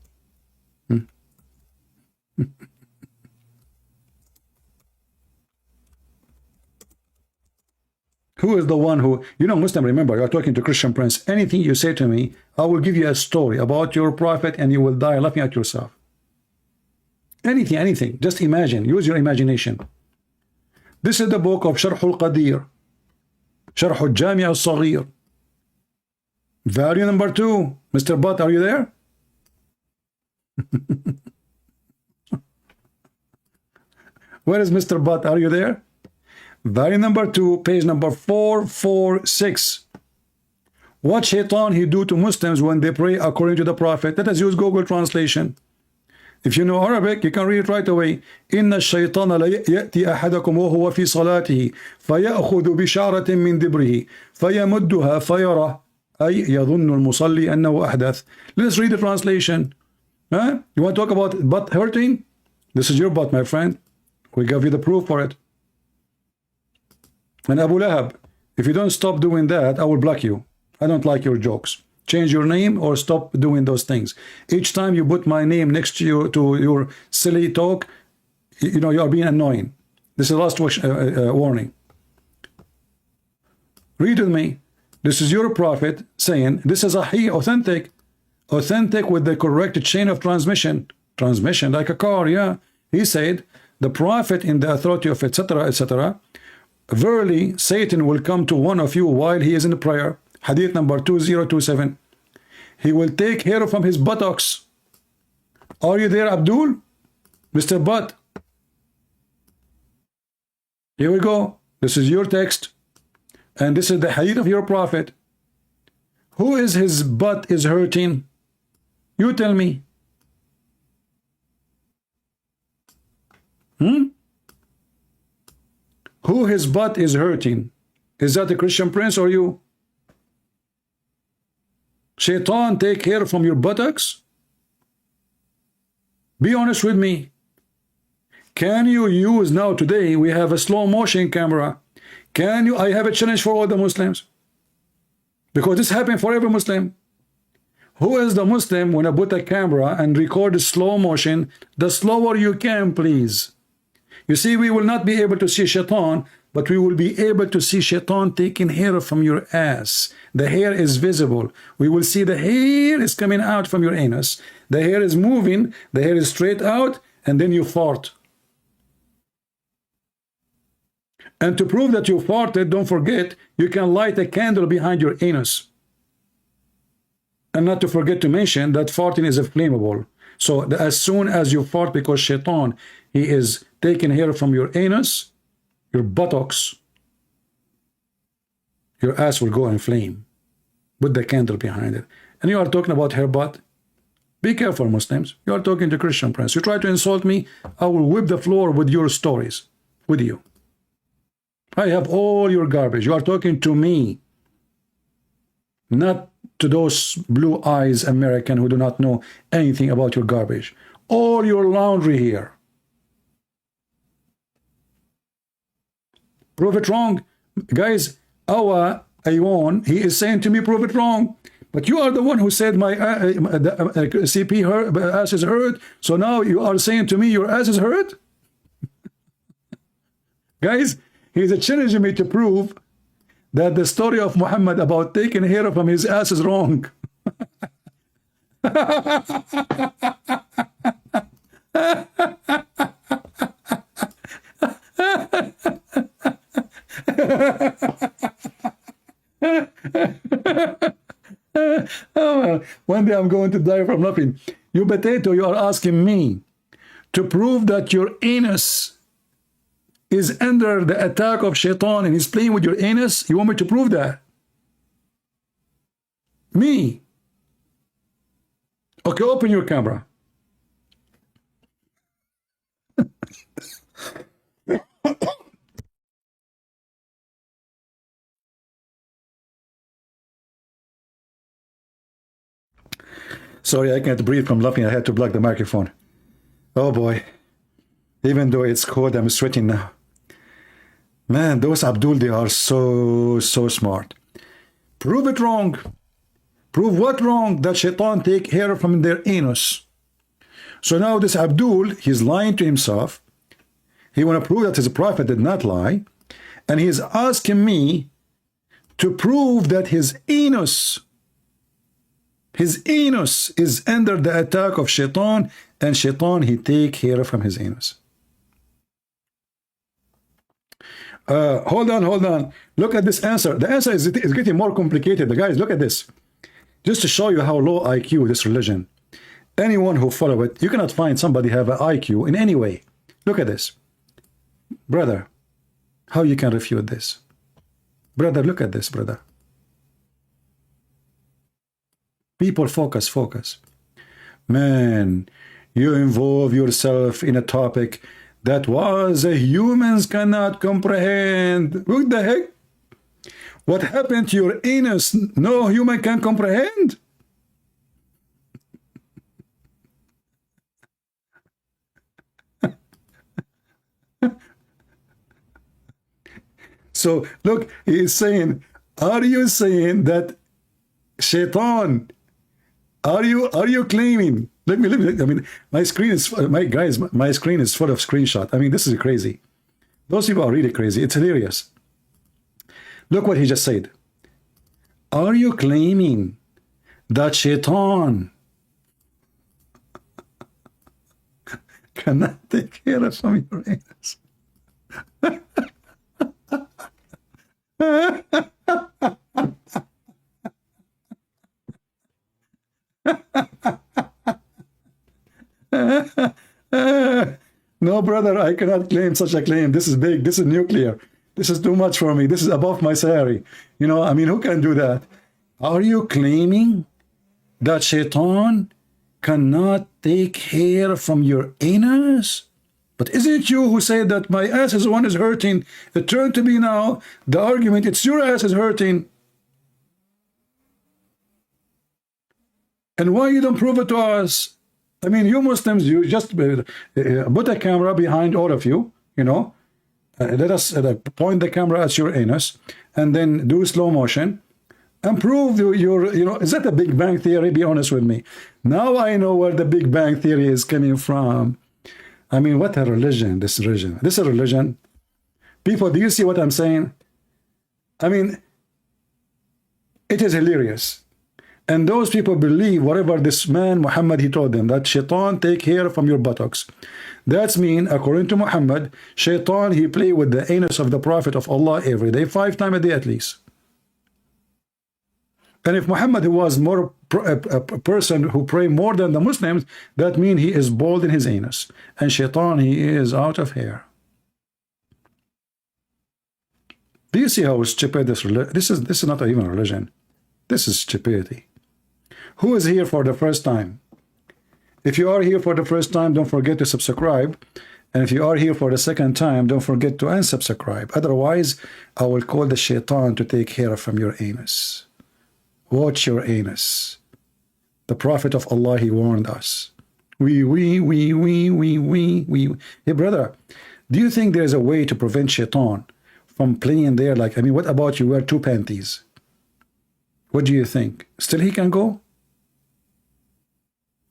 Who is the one who, you know, Muslim, remember, you are talking to Christian Prince. Anything you say to me, I will give you a story about your prophet and you will die laughing at yourself. Anything. Just imagine. Use your imagination. This is the book of Sharh al-Qadir. Sharh al-Jami' al-Saghir. Value number 2. Mr. Butt, are you there? Where is Mr. Butt? Are you there? Value number 2, page number 446. What shaitan he do to Muslims when they pray according to the Prophet? Let us use Google translation. If you know Arabic, you can read it right away. إن الشيطان لا يأتي أحدكم وهو في صلاته فيأخذ بشعرة من دبره فيمدها فيرى أي يظن المصلي أنه أحدث. Let's read the translation. Huh? You want to talk about butt hurting? This is your butt, my friend. We give you the proof for it. And Abu Lahab, if you don't stop doing that, I will block you. I don't like your jokes. Change your name or stop doing those things. Each time you put my name next to your silly talk, you know, you are being annoying. This is the last warning. Read with me. This is your prophet saying, this is authentic with the correct chain of transmission, like a car, yeah. He said, the prophet in the authority of etc., etc., verily, Satan will come to one of you while he is in prayer. Hadith number 2027. He will take hair from his buttocks. Are you there, Abdul? Mr. Butt. Here we go. This is your text. And this is the hadith of your prophet. Who is his butt is hurting? You tell me. Who his butt is hurting? Is that a Christian Prince or you? Shaitan take hair from your buttocks? Be honest with me. Can you use now today? We have a slow motion camera. Can you? I have a challenge for all the Muslims, because this happened for every Muslim. Who is the Muslim when I put a camera and record the slow motion? The slower you can, please. You see, we will not be able to see shaitan, but we will be able to see shaitan taking hair from your ass. The hair is visible. We will see the hair is coming out from your anus. The hair is moving. The hair is straight out, and then you fart. And to prove that you farted, don't forget, you can light a candle behind your anus. And not to forget to mention that farting is flammable. So as soon as you fart, because shaitan, he is taking hair from your anus, your buttocks, your ass will go in flame with the candle behind it. And you are talking about hair butt? Be careful, Muslims. You are talking to Christian Prince. You try to insult me, I will whip the floor with your stories, with you. I have all your garbage. You are talking to me, not to those blue eyes American who do not know anything about your garbage. All your laundry here. Prove it wrong. Guys, our Ayon, he is saying to me, prove it wrong. But you are the one who said my CP ass is hurt. So now you are saying to me your ass is hurt? Guys, he's challenging me to prove that the story of Muhammad about taking hair from his ass is wrong. Oh, one day I'm going to die from laughing. You potato, you are asking me to prove that your anus is under the attack of shaitan and he's playing with your anus? You want me to prove that? Me? Okay, open your camera. Sorry, I can't breathe from laughing. I had to plug the microphone. Oh boy. Even though it's cold, I'm sweating now. Man, those Abdul, they are so smart. Prove it wrong. Prove what wrong? That shaitan take hair from their anus. So now this Abdul, he's lying to himself. He want to prove that his prophet did not lie. And he's asking me to prove that his anus is under the attack of shaitan, and shaitan, he take hair from his anus. Hold on. Look at this answer. The answer is getting more complicated. Guys, look at this. Just to show you how low IQ this religion. Anyone who follow it, you cannot find somebody have an IQ in any way. Look at this. Brother, how you can refute this? Brother, look at this, brother. People, focus. Man, you involve yourself in a topic that was humans cannot comprehend. What the heck? What happened to your anus? No human can comprehend. So look, he is saying, are you saying that shaitan? Are you claiming? Let me. I mean, my screen is my screen is full of screenshot. I mean, this is crazy. Those people are really crazy. It's hilarious. Look what he just said. Are you claiming that shaitan cannot take care of some of your anus? No, brother, I cannot claim such a claim. This is big. This is nuclear. This is too much for me. This is above my salary. You know, I mean, who can do that? Are you claiming that shaitan cannot take hair from your anus? But isn't it you who said that my ass is the one is hurting? It turned to be now the argument, it's your ass is hurting. And why you don't prove it to us? I mean, you Muslims, you just put a camera behind all of you, you know, let us point the camera at your anus and then do slow motion and prove your, you know, is that a Big Bang Theory? Be honest with me. Now I know where the Big Bang Theory is coming from. I mean, what a religion, this religion. This is a religion. People, do you see what I'm saying? I mean, it is hilarious. And those people believe whatever this man, Muhammad, he told them, that shaitan take hair from your buttocks. That's mean, according to Muhammad, shaitan, he play with the anus of the Prophet of Allah every day, 5 times a day at least. And if Muhammad was more a person who pray more than the Muslims, that means he is bald in his anus. And shaitan, he is out of hair. Do you see how stupid this is not even a religion. This is stupidity. Who is here for the first time? If you are here for the first time, don't forget to subscribe. And if you are here for the second time, don't forget to unsubscribe. Otherwise, I will call the shaitan to take hair from your anus. Watch your anus. The Prophet of Allah, he warned us. Hey, brother, do you think there is a way to prevent shaitan from playing there? Like, I mean, what about you wear 2 panties? What do you think? Still he can go?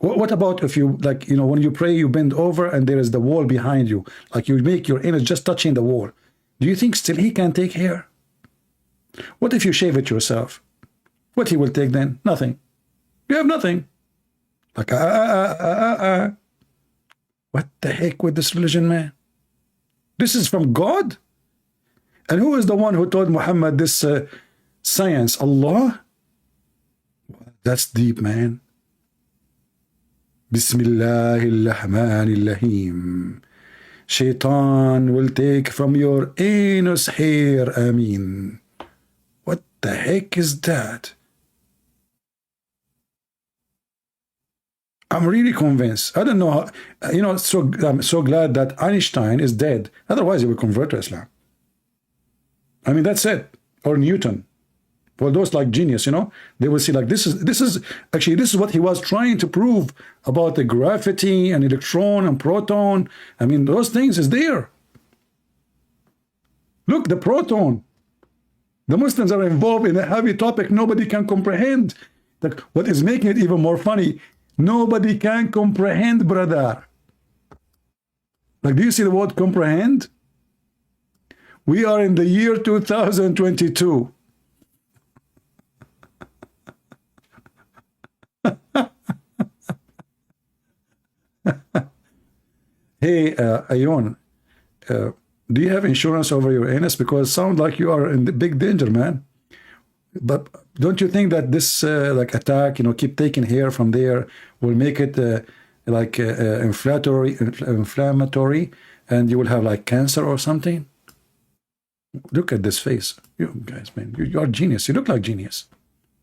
What about if you, like, you know, when you pray, you bend over and there is the wall behind you, like you make your anus just touching the wall. Do you think still he can take hair? What if you shave it yourself? What he will take then? Nothing. You have nothing. Like, what the heck with this religion, man? This is from God? And who is the one who told Muhammad this science? Allah? That's deep, man. Bismillahirrahmanirrahim. Shaitan will take from your anus hair. Ameen. What the heck is that? I'm really convinced. I don't know how, you know, I'm so glad that Einstein is dead. Otherwise, he would convert to Islam. I mean, that's it. Or Newton. For those like genius, you know, they will see like this is actually, this is what he was trying to prove about the gravity and electron and proton. I mean, those things is there. Look, the proton. The Muslims are involved in a heavy topic nobody can comprehend. Like, what is making it even more funny, nobody can comprehend, brother. Like, do you see the word comprehend? We are in the year 2022. Hey, Ayon, do you have insurance over your anus? Because it sounds like you are in the big danger, man. But don't you think that this like attack, you know, keep taking hair from there, will make it like inflammatory, and you will have like cancer or something? Look at this face. You guys, man, you are genius. You look like genius.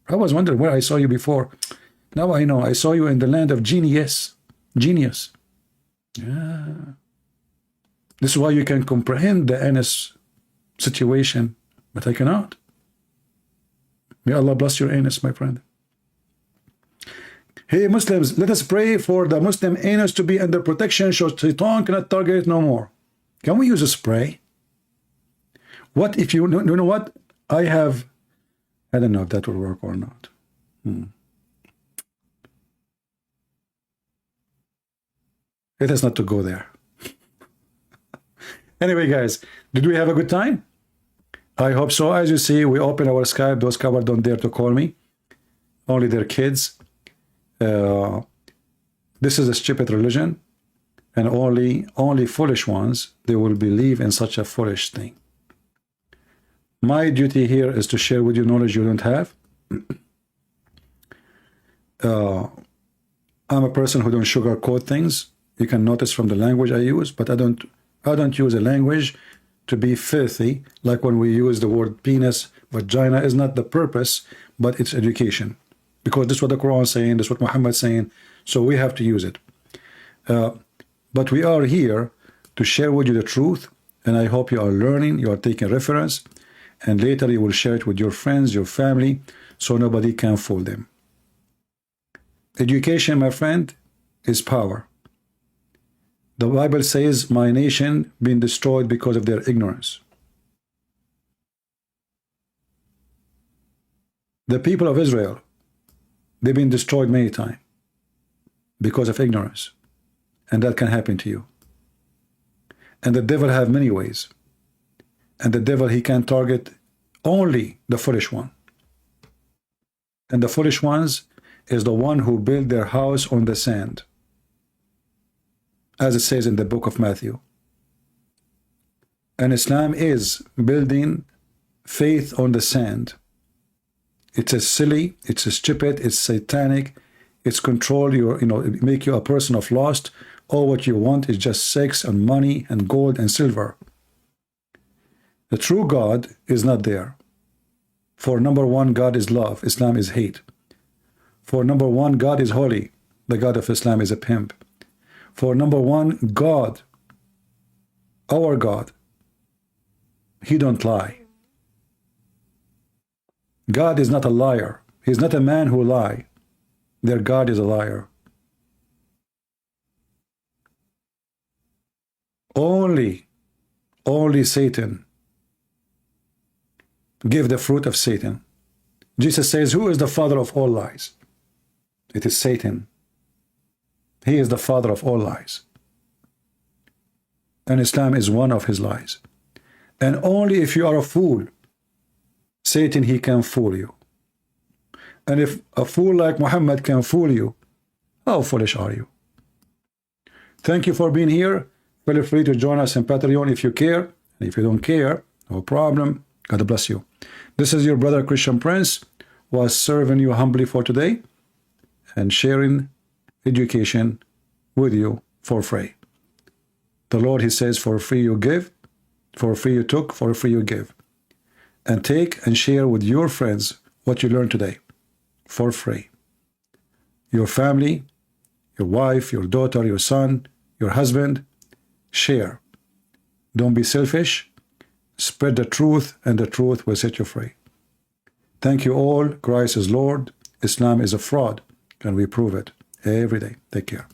I was wondering where I saw you before. Now I know. I saw you in the land of genius. Genius. Yeah. This is why you can comprehend the anus situation, but I cannot. May Allah bless your anus, my friend. Hey, Muslims, let us pray for the Muslim anus to be under protection so Shaitan cannot target it no more. Can we use a spray? What if you know what? I don't know if that will work or not. It is not to go there. Anyway, guys, did we have a good time? I hope so. As you see, we open our Skype. Those cowards don't dare to call me. Only their kids. This is a stupid religion, and only foolish ones, they will believe in such a foolish thing. My duty here is to share with you knowledge you don't have. I'm a person who don't sugarcoat things. You can notice from the language I use, but I don't use a language to be filthy, like when we use the word penis, vagina is not the purpose, but it's education. Because this is what the Quran is saying, this is what Muhammad is saying, so we have to use it. But we are here to share with you the truth, and I hope you are learning, you are taking reference, and later you will share it with your friends, your family, so nobody can fool them. Education, my friend, is power. The Bible says, my nation been destroyed because of their ignorance. The people of Israel, they've been destroyed many times because of ignorance. And that can happen to you. And the devil have many ways. And the devil, he can target only the foolish one. And the foolish ones is the one who build their house on the sand, as it says in the book of Matthew. And Islam is building faith on the sand. It's a silly, it's a stupid, it's satanic, it's control your, make you a person of lust. All what you want is just sex and money and gold and silver. The true God is not there. For number one, God is love. Islam is hate. For number one, God is holy. The God of Islam is a pimp. For number one, God, our God, he don't lie. God is not a liar. He's not a man who lie. Their God is a liar. Only Satan give the fruit of Satan. Jesus says, who is the father of all lies? It is Satan. He is the father of all lies. And Islam is one of his lies. And only if you are a fool, Satan, he can fool you. And if a fool like Muhammad can fool you, how foolish are you? Thank you for being here. Feel free to join us in Patreon if you care. And if you don't care, no problem. God bless you. This is your brother Christian Prince, was serving you humbly for today and sharing education with you for free. The Lord, he says, for free you give, for free you took, for free you give. And take and share with your friends what you learned today for free. Your family, your wife, your daughter, your son, your husband, share. Don't be selfish. Spread the truth, and the truth will set you free. Thank you all. Christ is Lord. Islam is a fraud, and we prove it every day. Take care.